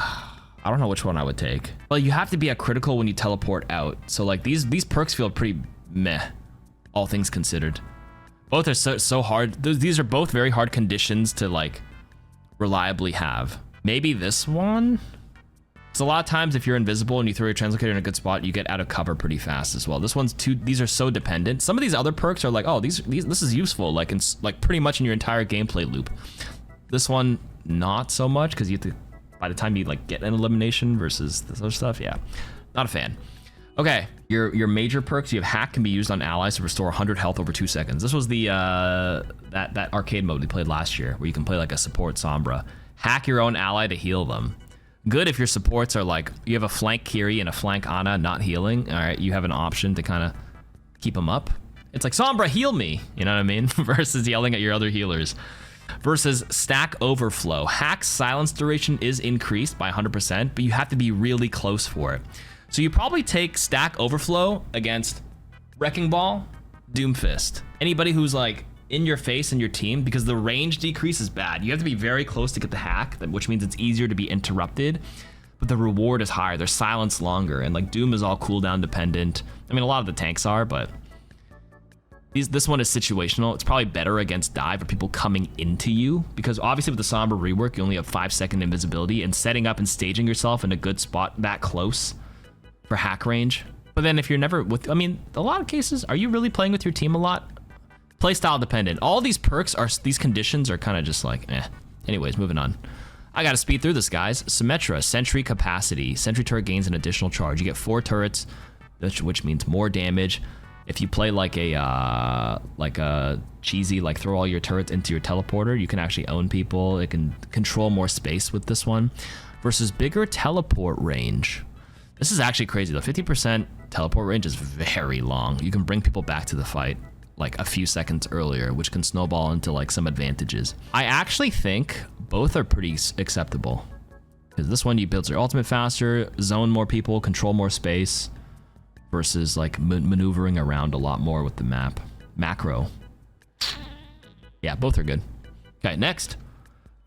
I don't know which one I would take. Well, you have to be at critical when you teleport out. So like these perks feel pretty meh, all things considered. Both are so hard. These are both very hard conditions to like reliably have. Maybe this one? So a lot of times if you're invisible and you throw your translocator in a good spot, you get out of cover pretty fast as well. This one's these are so dependent. Some of these other perks are like, oh, this is useful, like in like pretty much in your entire gameplay loop. This one, not so much, because you have to, by the time you like get an elimination versus this other stuff, yeah, not a fan. Okay, your major perks, you have hack can be used on allies to restore 100 health over 2 seconds. This was the that arcade mode we played last year, where you can play like a support Sombra. Hack your own ally to heal them. Good if your supports are like, you have a flank Kiri and a flank Ana not healing. All right, you have an option to kind of keep them up. It's like, Sombra, heal me, you know what I mean? Versus yelling at your other healers. Versus stack overflow. Hack's silence duration is increased by 100%, but you have to be really close for it. So you probably take stack overflow against Wrecking Ball, Doomfist. Anybody who's like in your face in your team, because the range decrease is bad. You have to be very close to get the hack, which means it's easier to be interrupted, but the reward is higher. Their silence longer, and like Doom is all cooldown dependent. I mean, a lot of the tanks are, but this one is situational. It's probably better against dive or people coming into you, because obviously with the Sombra rework, you only have 5-second invisibility, and setting up and staging yourself in a good spot that close for hack range. But then if you're never with, I mean, a lot of cases, are you really playing with your team a lot? Playstyle dependent. All these perks are, these conditions are kind of just like, eh. Anyways, moving on. I gotta speed through this, guys. Symmetra, sentry capacity. Sentry turret gains an additional charge. You get 4 turrets, which means more damage. If you play like a cheesy, like throw all your turrets into your teleporter, you can actually own people. It can control more space with this one. Versus bigger teleport range. This is actually crazy though. 50% teleport range is very long. You can bring people back to the fight like a few seconds earlier, which can snowball into like some advantages. I actually think both are pretty acceptable, because this one you build your ultimate faster, zone more people, control more space, versus like maneuvering around a lot more with the map. Macro. Yeah, both are good. Okay, next.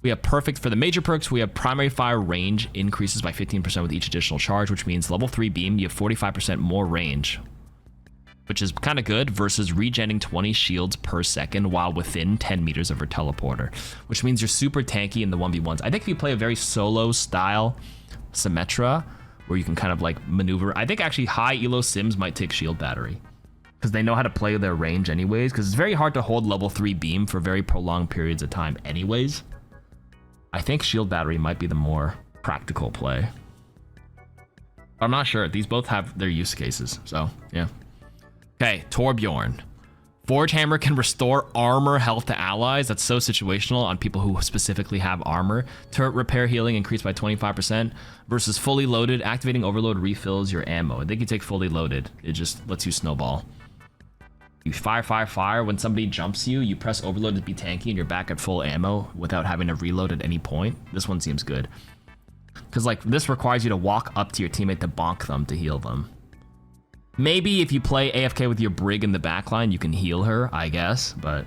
We have perfect for the major perks. We have primary fire range increases by 15% with each additional charge, which means level 3 beam, you have 45% more range. which is kind of good, versus regenning 20 shields per second while within 10 meters of her teleporter, which means you're super tanky in the 1v1s. I think if you play a very solo style Symmetra, where you can kind of like maneuver, I think actually high elo sims might take shield battery, because they know how to play their range anyways, because it's very hard to hold level 3 beam for very prolonged periods of time anyways. I think shield battery might be the more practical play. I'm not sure. These both have their use cases, so yeah. Okay, Torbjorn. Forge Hammer can restore armor health to allies. That's so situational on people who specifically have armor. Turret repair healing increased by 25% versus fully loaded. Activating overload refills your ammo. I think you take fully loaded. It just lets you snowball. You fire. When somebody jumps you, you press overload to be tanky and you're back at full ammo without having to reload at any point. This one seems good. Because like this requires you to walk up to your teammate to bonk them to heal them. Maybe if you play AFK with your Brig in the backline, you can heal her, I guess, but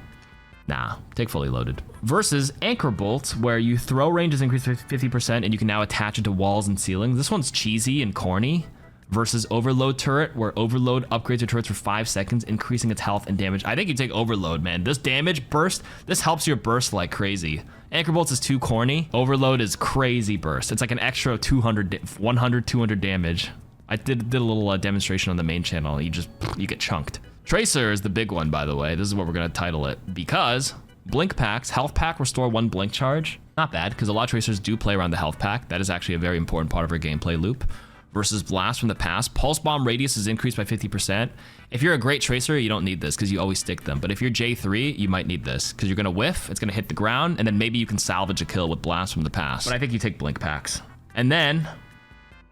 nah, take fully loaded. Versus Anchor Bolt, where you throw range is increased 50% and you can now attach it to walls and ceilings. This one's cheesy and corny. Versus Overload Turret, where Overload upgrades your turrets for 5 seconds, increasing its health and damage. I think you take Overload, man. This damage burst, this helps your burst like crazy. Anchor Bolts is too corny. Overload is crazy burst. It's like an extra 100, 200 damage. I did a little demonstration on the main channel. You get chunked. Tracer is the big one, by the way. This is what we're gonna title it, because Blink Packs, Health Pack restore 1 blink charge. Not bad, because a lot of Tracers do play around the Health Pack. That is actually a very important part of our gameplay loop. Versus Blast from the past. Pulse Bomb radius is increased by 50%. If you're a great Tracer, you don't need this because you always stick them. But if you're J3, you might need this because you're gonna whiff, it's gonna hit the ground, and then maybe you can salvage a kill with Blast from the past. But I think you take Blink Packs. And then,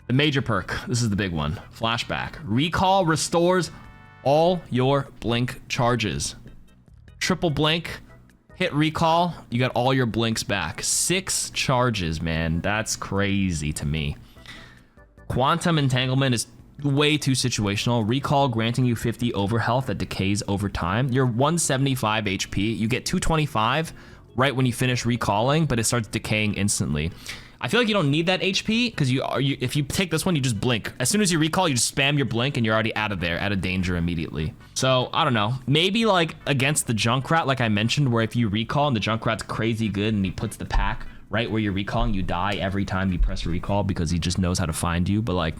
the major perk. This is the big one. Flashback. Recall restores all your blink charges. Triple blink, hit recall, you got all your blinks back. 6 charges, man. That's crazy to me. Quantum Entanglement is way too situational. Recall granting you 50 over health that decays over time. You're 175 HP. You get 225 right when you finish recalling, but it starts decaying instantly. I feel like you don't need that HP because if you take this one, you just blink. As soon as you recall, you just spam your blink and you're already out of there, out of danger immediately. So I don't know. Maybe like against the Junkrat, like I mentioned, where if you recall and the Junkrat's crazy good and he puts the pack right where you're recalling, you die every time you press recall because he just knows how to find you. But like,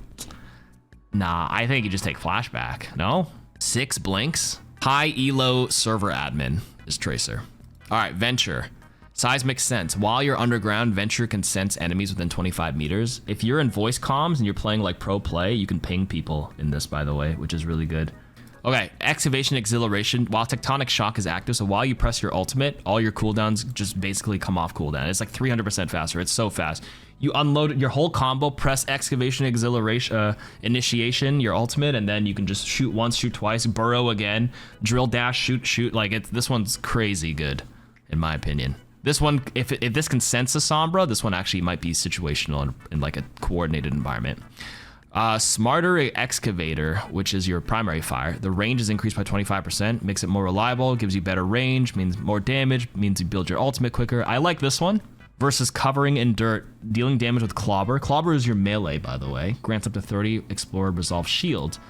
nah, I think you just take flashback. No? 6 blinks. High elo server admin is Tracer. All right, Venture. Seismic Sense. While you're underground, Venture can sense enemies within 25 meters. If you're in voice comms and you're playing like pro play, you can ping people in this, by the way, which is really good. Okay, Excavation Exhilaration. While Tectonic Shock is active, so while you press your ultimate, all your cooldowns just basically come off cooldown. It's like 300% faster. It's so fast. You unload your whole combo, press Excavation Exhilaration, Initiation, your ultimate, and then you can just shoot once, shoot twice, burrow again, drill dash, shoot. Like this one's crazy good, in my opinion. This one, if this can sense a Sombra, this one actually might be situational in like a coordinated environment. Smarter Excavator, which is your primary fire. The range is increased by 25%, makes it more reliable, gives you better range, means more damage, means you build your ultimate quicker. I like this one. Versus Covering in Dirt, dealing damage with Clobber. Clobber is your melee, by the way. Grants up to 30 Explorer Resolve Shield.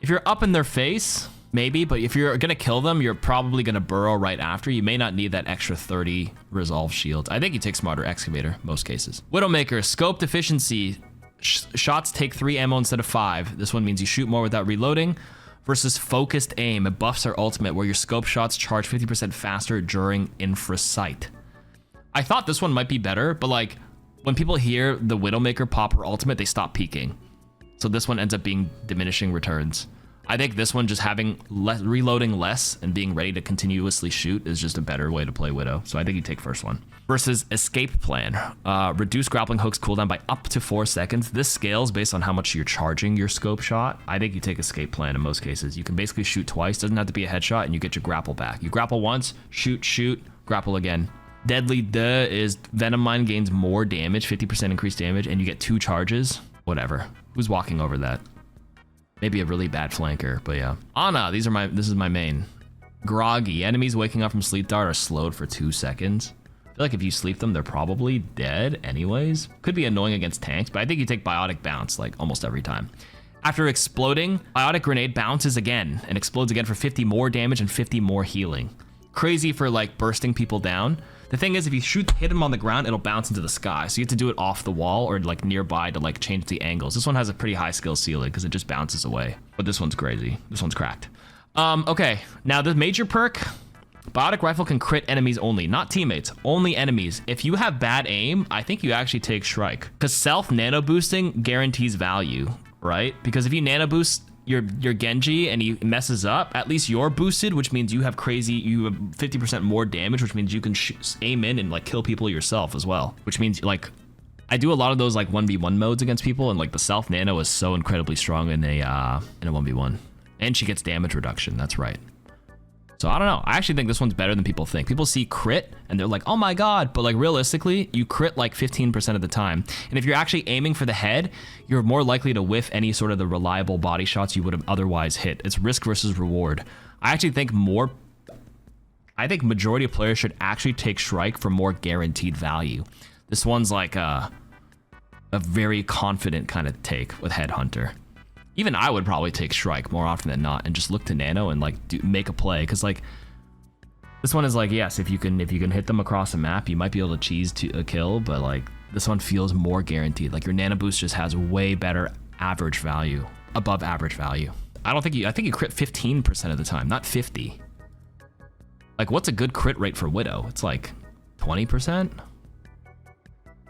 If you're up in their face, maybe, but if you're gonna kill them, you're probably gonna burrow right after. You may not need that extra 30 Resolve Shield. I think you take Smarter Excavator, most cases. Widowmaker, Scope Deficiency. Shots take 3 ammo instead of 5. This one means you shoot more without reloading. Versus Focused Aim. It buffs our ultimate where your scope shots charge 50% faster during infra sight. I thought this one might be better, but like when people hear the Widowmaker pop her ultimate, they stop peeking. So this one ends up being diminishing returns. I think this one just having reloading less and being ready to continuously shoot is just a better way to play Widow. So I think you take first one. Versus Escape Plan. Reduce grappling hooks cooldown by up to 4 seconds. This scales based on how much you're charging your scope shot. I think you take Escape Plan in most cases. You can basically shoot twice. Doesn't have to be a headshot, and you get your grapple back. You grapple once, shoot, grapple again. Deadly Duh is Venom Mine gains more damage, 50% increased damage, and you get 2 charges. Whatever. Who's walking over that? Maybe a really bad flanker, but yeah. Ana, this is my main. Groggy. Enemies waking up from sleep dart are slowed for 2 seconds. I feel like if you sleep them, they're probably dead anyways. Could be annoying against tanks, but I think you take Biotic Bounce like almost every time. After exploding, Biotic Grenade bounces again and explodes again for 50 more damage and 50 more healing. Crazy for like bursting people down. The thing is, if you hit them on the ground, it'll bounce into the sky. So you have to do it off the wall or like nearby to like change the angles. This one has a pretty high skill ceiling because it just bounces away. But this one's crazy. This one's cracked. Okay, now the major perk, Biotic Rifle can crit enemies only, not teammates, only enemies. If you have bad aim, I think you actually take Shrike. Because self nano boosting guarantees value, right? Because if you nano boost your Genji and he messes up, at least you're boosted, which means you have 50% more damage, which means you can aim in and like kill people yourself as well. Which means like, I do a lot of those like 1v1 modes against people, and like the self nano is so incredibly strong in a 1v1. And she gets damage reduction, that's right. So I don't know, I actually think this one's better than people think. People see crit and they're like, oh my God, but like realistically, you crit like 15% of the time. And if you're actually aiming for the head, you're more likely to whiff any sort of the reliable body shots you would have otherwise hit. It's risk versus reward. I think majority of players should actually take Shrike for more guaranteed value. This one's like a very confident kind of take with Headhunter. Even I would probably take Shrike more often than not and just look to nano and like make a play, because like this one is like, yes, if you can hit them across the map, you might be able to cheese a kill, but like this one feels more guaranteed. Like your nano boost just has way better average value, above average value. I think you crit 15% of the time, not 50. Like what's a good crit rate for Widow? It's like 20%.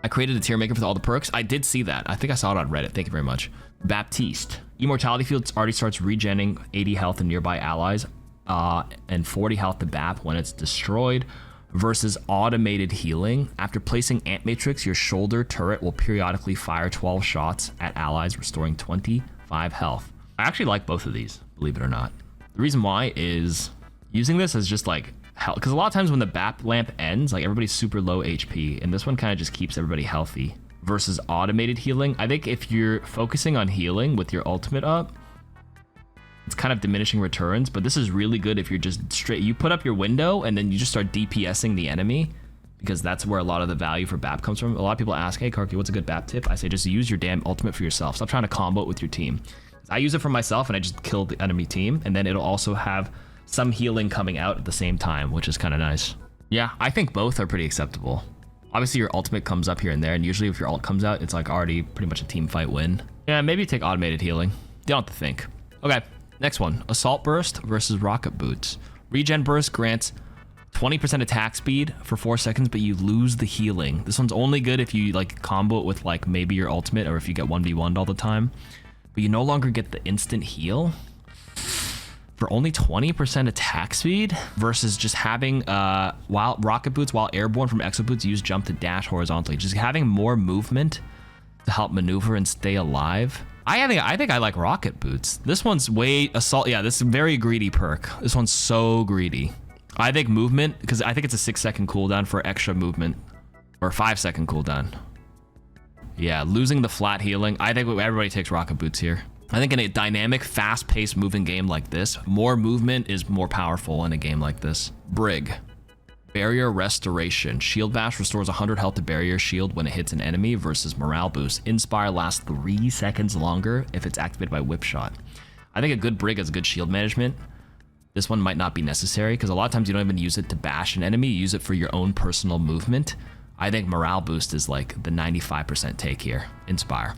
I created a tier maker for all the perks. I did see that. I think I saw it on Reddit. Thank you very much. Baptiste. Immortality Field already starts regenning 80 health to nearby allies and 40 health to BAP when it's destroyed, versus automated healing. After placing Ant Matrix, your shoulder turret will periodically fire 12 shots at allies, restoring 25 health. I actually like both of these, believe it or not. The reason why is using this as just like health, because a lot of times when the BAP lamp ends, like everybody's super low HP, and this one kind of just keeps everybody healthy. Versus automated healing, I think if you're focusing on healing with your ultimate up, it's kind of diminishing returns, but this is really good if you're just straight, you put up your window and then you just start DPSing the enemy, because that's where a lot of the value for BAP comes from. A lot of people ask, hey KarQ, what's a good BAP tip? I say just use your damn ultimate for yourself. Stop trying to combo it with your team. I use it for myself and I just kill the enemy team, and then it'll also have some healing coming out at the same time, which is kind of nice. Yeah, I think both are pretty acceptable. Obviously your ultimate comes up here and there, and usually if your ult comes out, it's like already pretty much a team fight win. Yeah, maybe take automated healing. You don't have to think. Okay, next one. Assault Burst versus Rocket Boots. Regen Burst grants 20% attack speed for 4 seconds, but you lose the healing. This one's only good if you like combo it with like maybe your ultimate, or if you get 1v1'd all the time. But you no longer get the instant heal for only 20% attack speed, versus just having while Rocket Boots, while airborne from Exo Boots, use jump to dash horizontally. Just having more movement to help maneuver and stay alive. I think I like Rocket Boots. This one's way assault. Yeah, this is a very greedy perk. This one's so greedy. I think movement, because I think it's a 6-second cooldown for extra movement, or 5-second cooldown. Yeah, losing the flat healing. I think everybody takes Rocket Boots here. I think in a dynamic, fast-paced moving game like this, more movement is more powerful in a game like this. Brig. Barrier Restoration. Shield Bash restores 100 health to barrier shield when it hits an enemy, versus Morale Boost. Inspire lasts 3 seconds longer if it's activated by Whip Shot. I think a good Brig has good shield management. This one might not be necessary, because a lot of times you don't even use it to bash an enemy. You use it for your own personal movement. I think Morale Boost is like the 95% take here. Inspire.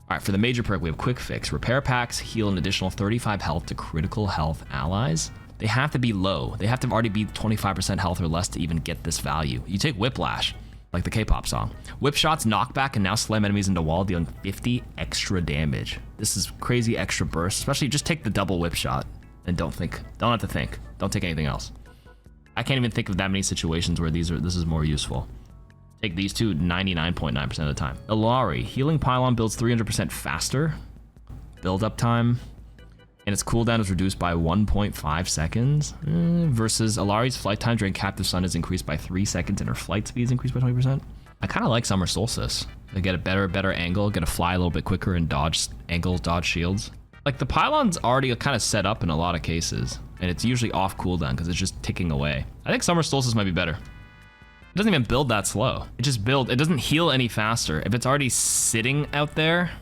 All right, for the major perk, we have Quick Fix. Repair packs heal an additional 35 health to critical health allies. They have to be low. They have to already be 25% health or less to even get this value. You take Whiplash, like the K-pop song. Whip Shots knockback and now slam enemies into wall, dealing 50 extra damage. This is crazy extra burst, especially just take the double Whip Shot and don't have to think. Don't take anything else. I can't even think of that many situations where this is more useful. Take these two 99.9% of the time. Ilari, Healing Pylon builds 300% faster. Build up time. And its cooldown is reduced by 1.5 seconds. Versus Ilari's flight time during Captive Sun is increased by 3 seconds and her flight speed is increased by 20%. I kind of like Summer Solstice. They get a better angle, get to fly a little bit quicker and dodge angles, dodge shields. Like the pylon's already kind of set up in a lot of cases. And it's usually off cooldown because it's just ticking away. I think Summer Solstice might be better. It doesn't even build that slow. It doesn't heal any faster. If it's already sitting out there,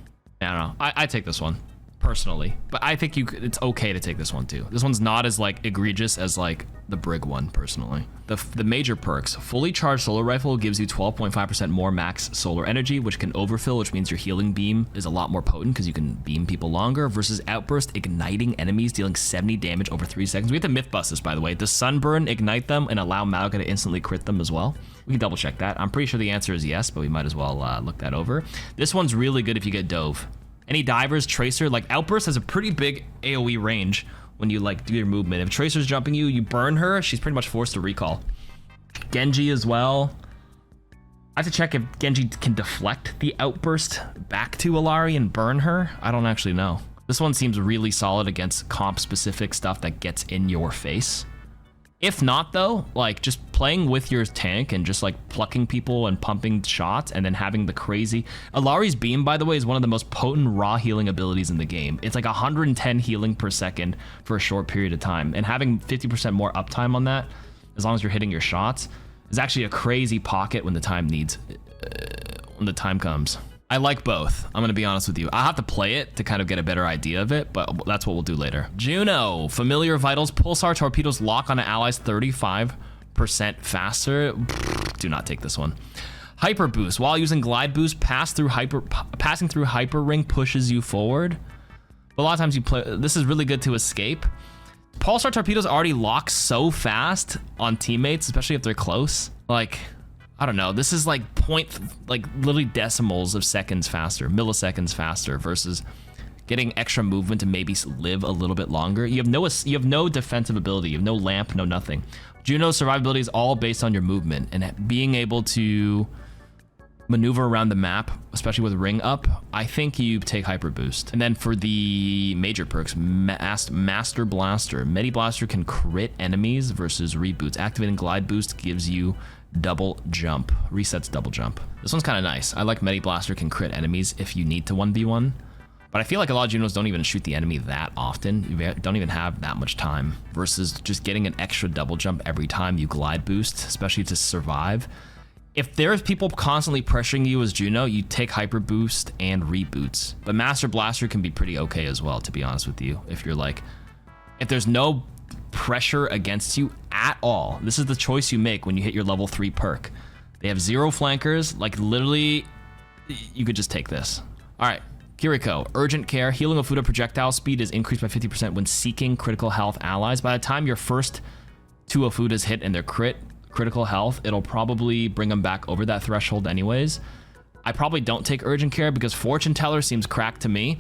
I don't know. I take this one. personally. But I think it's okay to take this one too. This one's not as like egregious as like the Brig one personally. The major perks: fully charged solar rifle gives you 12.5% more max solar energy, which can overfill, which means your healing beam is a lot more potent because you can beam people longer, versus outburst igniting enemies, dealing 70 damage over 3 seconds. We have to myth bust this, by the way. Does sunburn ignite them and allow Malga to instantly crit them as well? We can double check that. I'm pretty sure the answer is yes, but we might as well look that over. This one's really good if you get dove. Any divers, tracer, like outburst has a pretty big AoE range when you like do your movement. If tracer's jumping you, you burn her, she's pretty much forced to recall. Genji as well. I have to check if Genji can deflect the outburst back to Illari and burn her. I don't actually know. This one seems really solid against comp specific stuff that gets in your face. If not though, like just playing with your tank and just like plucking people and pumping shots and then having the crazy... Illari's beam, by the way, is one of the most potent raw healing abilities in the game. It's like 110 healing per second for a short period of time. And having 50% more uptime on that, as long as you're hitting your shots, is actually a crazy pocket when the time comes. I like both. I'm gonna be honest with you. I'll have to play it to kind of get a better idea of it, but that's what we'll do later. Juno, familiar vitals, pulsar torpedoes lock on allies 35% faster. Do not take this one. Hyper boost, while using glide boost, passing through hyper ring pushes you forward. But a lot of times you play, this is really good to escape. Pulsar torpedoes already lock so fast on teammates, especially if they're close. Like, I don't know, this is like literally decimals of seconds faster, milliseconds faster, versus getting extra movement to maybe live a little bit longer. You have no defensive ability, you have no lamp, no nothing. Juno's survivability is all based on your movement and being able to maneuver around the map, especially with ring up. I think you take hyper boost. And then for the major perks, Master Blaster. Medi Blaster can crit enemies versus reboots. Activating glide boost gives you double jump, resets double jump. This one's kind of nice. I like Medi Blaster can crit enemies if you need to 1v1, but I feel like a lot of Junos don't even shoot the enemy that often. You don't even have that much time, versus just getting an extra double jump every time you glide boost, especially to survive. If there's people constantly pressuring you as Juno, you take hyper boost and reboots. But Master Blaster can be pretty okay as well, to be honest with you. If you're like, if there's no pressure against you at all, this is the choice you make when you hit your level 3 perk. They have 0 flankers, like literally, you could just take this. All right, KarQ, urgent care. Healing Ofuda projectile speed is increased by 50% when seeking critical health allies. By the time your first 2 Ofudas hit and their critical health, it'll probably bring them back over that threshold anyways. I probably don't take urgent care because Fortune Teller seems cracked to me.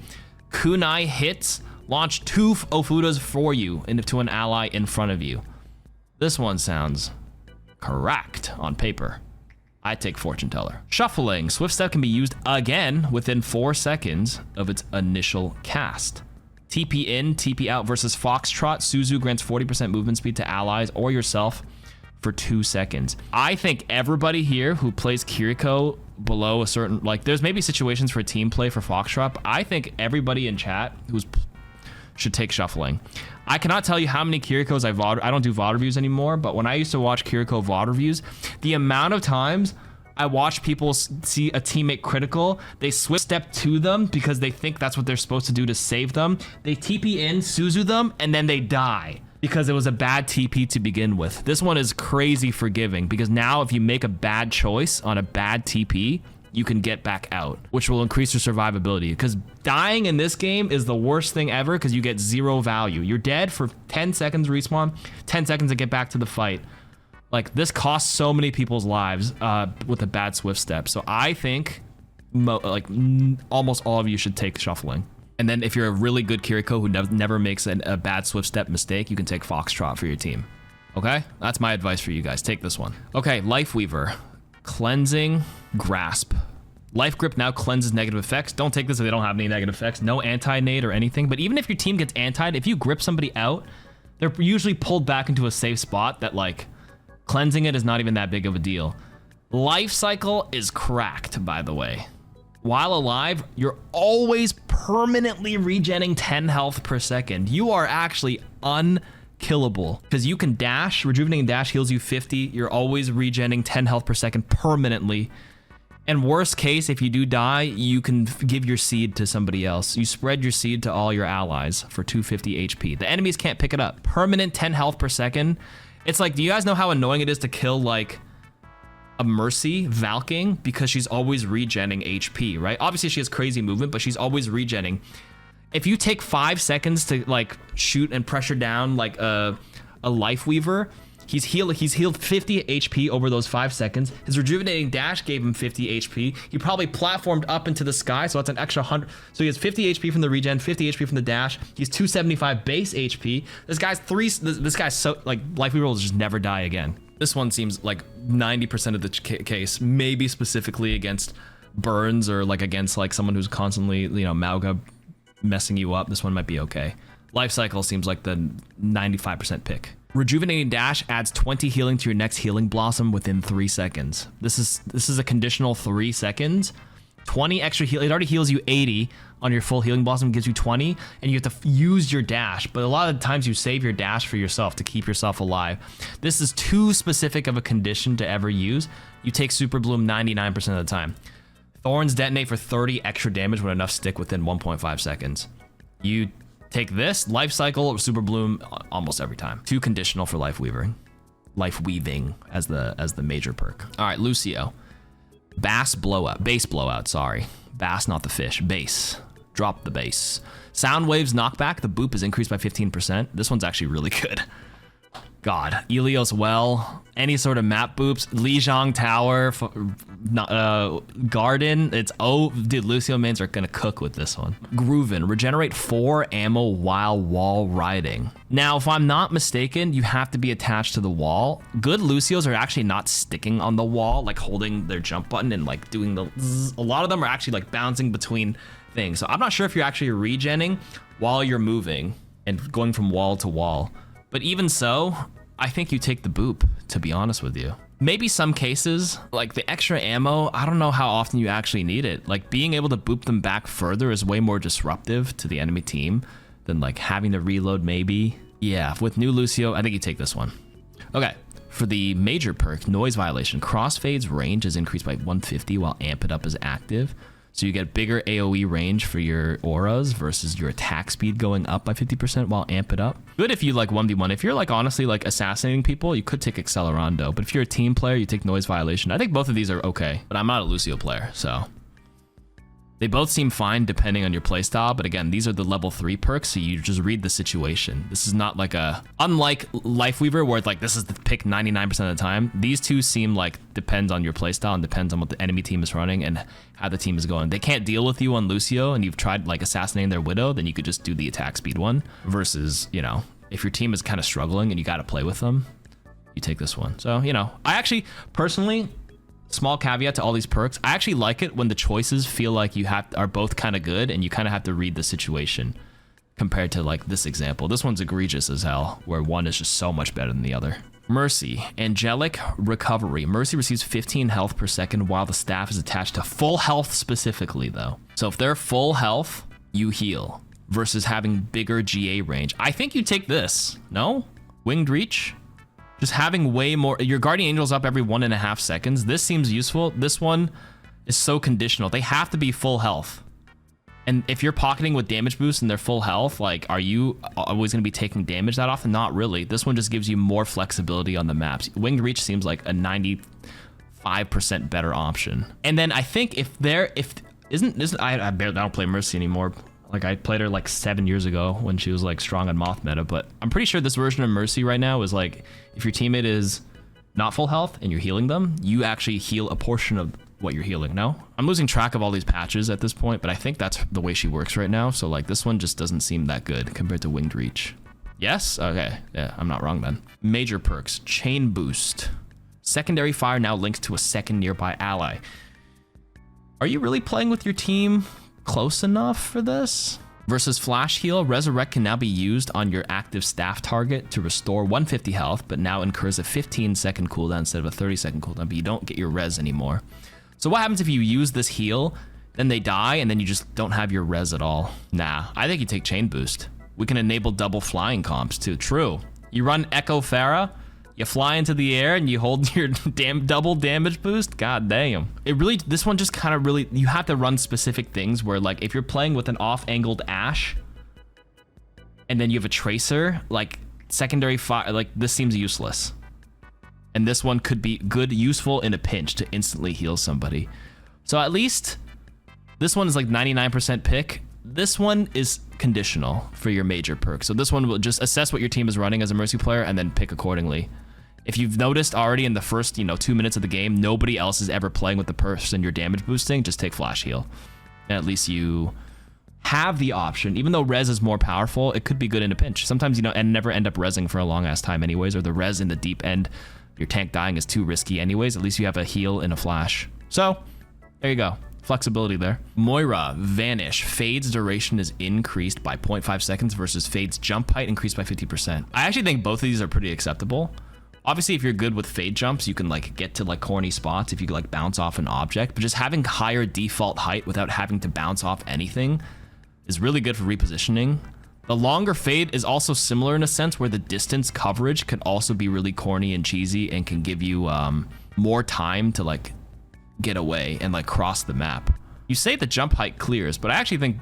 Kunai hits, launch 2 Ofudas for you into an ally in front of you. This one sounds correct on paper. I take Fortune Teller. Shuffling, Swift Step can be used again within 4 seconds of its initial cast. TP in, TP out versus Foxtrot. Suzu grants 40% movement speed to allies or yourself for 2 seconds. I think everybody here who plays KarQ below a certain, like there's maybe situations for team play for Foxtrot, but I think everybody in chat should take shuffling. I cannot tell you how many KarQs I don't do VOD reviews anymore, but when I used to watch KarQ VOD reviews, the amount of times I watch people see a teammate critical, they swift step to them because they think that's what they're supposed to do to save them. They TP in, Suzu them, and then they die because it was a bad TP to begin with. This one is crazy forgiving because now if you make a bad choice on a bad TP, you can get back out, which will increase your survivability. Because dying in this game is the worst thing ever because you get 0 value. You're dead for 10 seconds respawn, 10 seconds to get back to the fight. Like, this costs so many people's lives with a bad swift step. So I think almost all of you should take shuffling. And then if you're a really good KarQ who never makes a bad swift step mistake, you can take Foxtrot for your team. Okay? That's my advice for you guys. Take this one. Okay, Life Weaver. Cleansing Grasp. Life Grip now cleanses negative effects. Don't take this if they don't have any negative effects. No anti-nade or anything. But even if your team gets antied, if you grip somebody out, they're usually pulled back into a safe spot that, like, cleansing it is not even that big of a deal. Life Cycle is cracked, by the way. While alive, you're always permanently regenning 10 health per second. You are actually unkillable because you can dash. Rejuvenating dash heals you 50. You're always regenning 10 health per second permanently. And worst case, if you do die, you can give your seed to somebody else. You spread your seed to all your allies for 250 HP. The enemies can't pick it up. Permanent 10 health per second. It's like, do you guys know how annoying it is to kill like a Mercy Valking? Because she's always regenning HP, right? Obviously she has crazy movement, but she's always regenning. If you take 5 seconds to like shoot and pressure down like a Life Weaver, he's healed 50 HP over those 5 seconds. His rejuvenating dash gave him 50 HP. He probably platformed up into the sky, so that's an extra 100. So he has 50 HP from the regen, 50 HP from the dash. He's 275 base HP. This guy's so like Life Weaver will just never die again. This one seems like 90% of the case, maybe specifically against burns or like against like someone who's constantly, you know, Mauga messing you up. This one might be okay. Life cycle seems like the 95% pick. Rejuvenating dash adds 20 healing to your next healing blossom within 3 seconds. This is a conditional 3 seconds. 20 extra heal. It already heals you 80 on your full healing blossom, gives you 20, and you have to use your dash. But a lot of the times you save your dash for yourself to keep yourself alive. This is too specific of a condition to ever use. You take Super Bloom 99% of the time. Thorns detonate for 30 extra damage when enough stick within 1.5 seconds. You take this, Life Cycle or Super Bloom almost every time. Too conditional for Life Weaving. Life Weaving as the major perk. All right, Lucio. Base blowout, sorry. Bass, not the fish, base. Drop the base. Sound waves knockback, the boop is increased by 15%. This one's actually really good. God, Elios Well, any sort of map boops, Lijiang Tower, Garden, dude, Lucio mains are gonna cook with this one. Grooven, regenerate 4 ammo while wall riding. Now, if I'm not mistaken, you have to be attached to the wall. Good Lucios are actually not sticking on the wall, like holding their jump button and like doing the zzz. A lot of them are actually like bouncing between things. So I'm not sure if you're actually regenning while you're moving and going from wall to wall. But even so, I think you take the boop, to be honest with you. Maybe some cases, like the extra ammo, I don't know how often you actually need it. Like being able to boop them back further is way more disruptive to the enemy team than like having to reload maybe. Yeah, with new Lucio, I think you take this one. Okay, for the major perk, Noise Violation. Crossfade's range is increased by 150 while Amp It Up is active. So you get bigger AoE range for your auras versus your attack speed going up by 50% while Amp It Up. Good if you like 1v1. If you're like honestly like assassinating people, you could take Accelerando. But if you're a team player, you take Noise Violation. I think both of these are okay, but I'm not a Lucio player, so. They both seem fine depending on your playstyle, but again, these are the level 3 perks, so you just read the situation. This is not like unlike Life Weaver where it's like this is the pick 99% of the time. These two seem like depends on your playstyle and depends on what the enemy team is running and how the team is going. They can't deal with you on Lucio and you've tried like assassinating their Widow, then you could just do the attack speed one versus, you know, if your team is kind of struggling and you got to play with them, you take this one. So, you know, I actually personally, small caveat to all these perks, I actually like it when the choices feel like are both kind of good and you kind of have to read the situation compared to like this example. This one's egregious as hell, where one is just so much better than the other. Mercy, Angelic Recovery. Mercy receives 15 health per second while the staff is attached to full health specifically though. So if they're full health, you heal versus having bigger GA range. I think you take this, no? Winged Reach? Just having way more, your Guardian Angel's up every 1.5 seconds. This seems useful. This one is so conditional. They have to be full health. And if you're pocketing with damage boost and they're full health, like, are you always gonna be taking damage that often? Not really. This one just gives you more flexibility on the maps. Winged Reach seems like a 95% better option. And then I think I don't play Mercy anymore. Like I played her like 7 years ago when she was like strong on Moth meta, but I'm pretty sure this version of Mercy right now is like, if your teammate is not full health and you're healing them, you actually heal a portion of what you're healing. No? I'm losing track of all these patches at this point, but I think that's the way she works right now. So like this one just doesn't seem that good compared to Winged Reach. Yes? Okay. Yeah, I'm not wrong then. Major perks, Chain Boost. Secondary fire now links to a second nearby ally. Are you really playing with your team close enough for this? Versus Flash Heal, Resurrect can now be used on your active staff target to restore 150 health, but now incurs a 15-second cooldown instead of a 30-second cooldown, but you don't get your res anymore. So what happens if you use this heal, then they die, and then you just don't have your res at all? Nah, I think you take Chain Boost. We can enable double flying comps too. True. You run Echo Farah, You fly into the air and you hold your double damage boost. God damn. This one just kind of really, you have to run specific things where like if you're playing with an off-angled Ashe and then you have a Tracer, like secondary fire, like this seems useless. And this one could be good, useful in a pinch to instantly heal somebody. So at least this one is like 99% pick. This one is conditional for your major perk. So this one will just assess what your team is running as a Mercy player and then pick accordingly. If you've noticed already in the first, 2 minutes of the game, nobody else is ever playing with the person you're damage boosting, just take flash heal. And at least you have the option. Even though res is more powerful, it could be good in a pinch. Sometimes, and never end up resing for a long ass time anyways, or the res in the deep end, your tank dying is too risky anyways. At least you have a heal and a flash. So there you go. Flexibility there. Moira, Vanish. Fade's duration is increased by 0.5 seconds versus Fade's jump height increased by 50%. I actually think both of these are pretty acceptable. Obviously, if you're good with Fade jumps, you can like get to like corny spots if you like bounce off an object, but just having higher default height without having to bounce off anything is really good for repositioning. The longer Fade is also similar in a sense where the distance coverage can also be really corny and cheesy and can give you more time to like get away and like cross the map. You say the jump height clears, but I actually think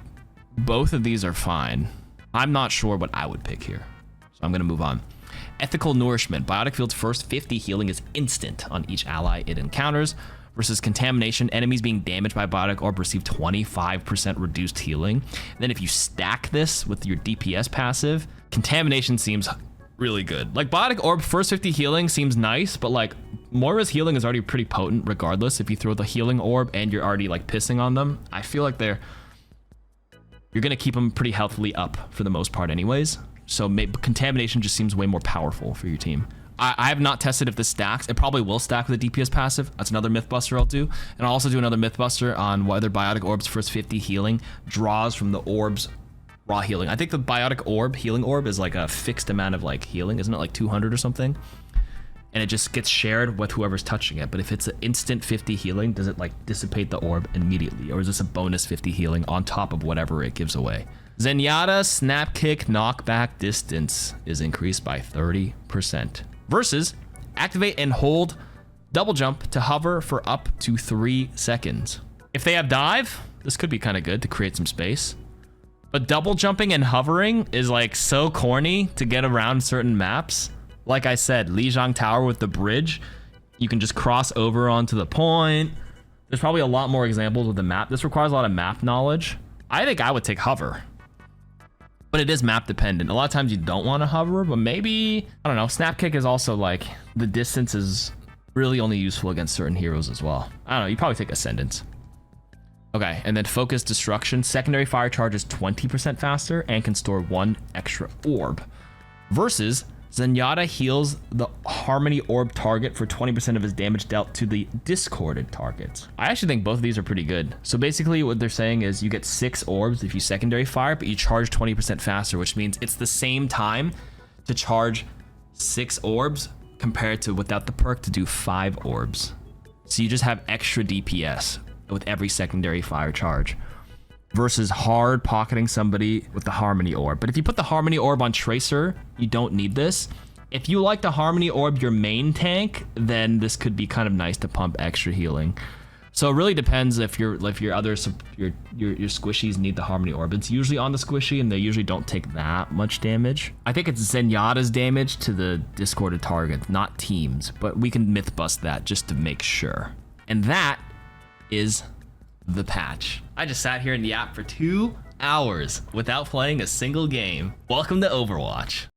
both of these are fine. I'm not sure what I would pick here, so I'm gonna move on. Ethical Nourishment. Biotic Field's first 50 healing is instant on each ally it encounters versus Contamination. Enemies being damaged by Biotic Orb receive 25% reduced healing. And then if you stack this with your DPS passive, Contamination seems really good. Like Biotic Orb first 50 healing seems nice, but like Moira's healing is already pretty potent regardless. If you throw the healing orb and you're already like pissing on them, I feel like you're gonna keep them pretty healthily up for the most part anyways. So Contamination just seems way more powerful for your team. I have not tested if this stacks. It probably will stack with a DPS passive. That's another Mythbuster I'll do. And I'll also do another Mythbuster on whether Biotic Orb's first 50 healing draws from the orb's raw healing. I think the Biotic Orb, healing orb, is like a fixed amount of like healing. Isn't it like 200 or something? And it just gets shared with whoever's touching it. But if it's an instant 50 healing, does it like dissipate the orb immediately? Or is this a bonus 50 healing on top of whatever it gives away? Zenyatta Snap Kick knockback distance is increased by 30%. Versus activate and hold double jump to hover for up to 3 seconds. If they have dive, this could be kind of good to create some space. But double jumping and hovering is like so corny to get around certain maps. Like I said, Lijiang Tower with the bridge, you can just cross over onto the point. There's probably a lot more examples with the map. This requires a lot of map knowledge. I think I would take hover. But it is map dependent. A lot of times you don't want to hover, but maybe, I don't know, Snap Kick is also like, the distance is really only useful against certain heroes as well. I don't know, you probably take Ascendance. Okay, and then Focus Destruction. Secondary fire charge is 20% faster and can store 1 extra orb. Versus Zenyatta heals the Harmony Orb target for 20% of his damage dealt to the discorded targets. I actually think both of these are pretty good. So basically what they're saying is you get 6 orbs if you secondary fire, but you charge 20% faster, which means it's the same time to charge 6 orbs compared to without the perk to do 5 orbs. So you just have extra DPS with every secondary fire charge. Versus hard pocketing somebody with the Harmony Orb. But if you put the Harmony Orb on Tracer, you don't need this. If you like the Harmony Orb your main tank, then this could be kind of nice to pump extra healing. So it really depends if your squishies need the Harmony Orb. It's usually on the squishy and they usually don't take that much damage. I think it's Zenyatta's damage to the discorded target, not teams, but we can myth bust that just to make sure. And that is the patch. I just sat here in the app for 2 hours without playing a single game. Welcome to Overwatch.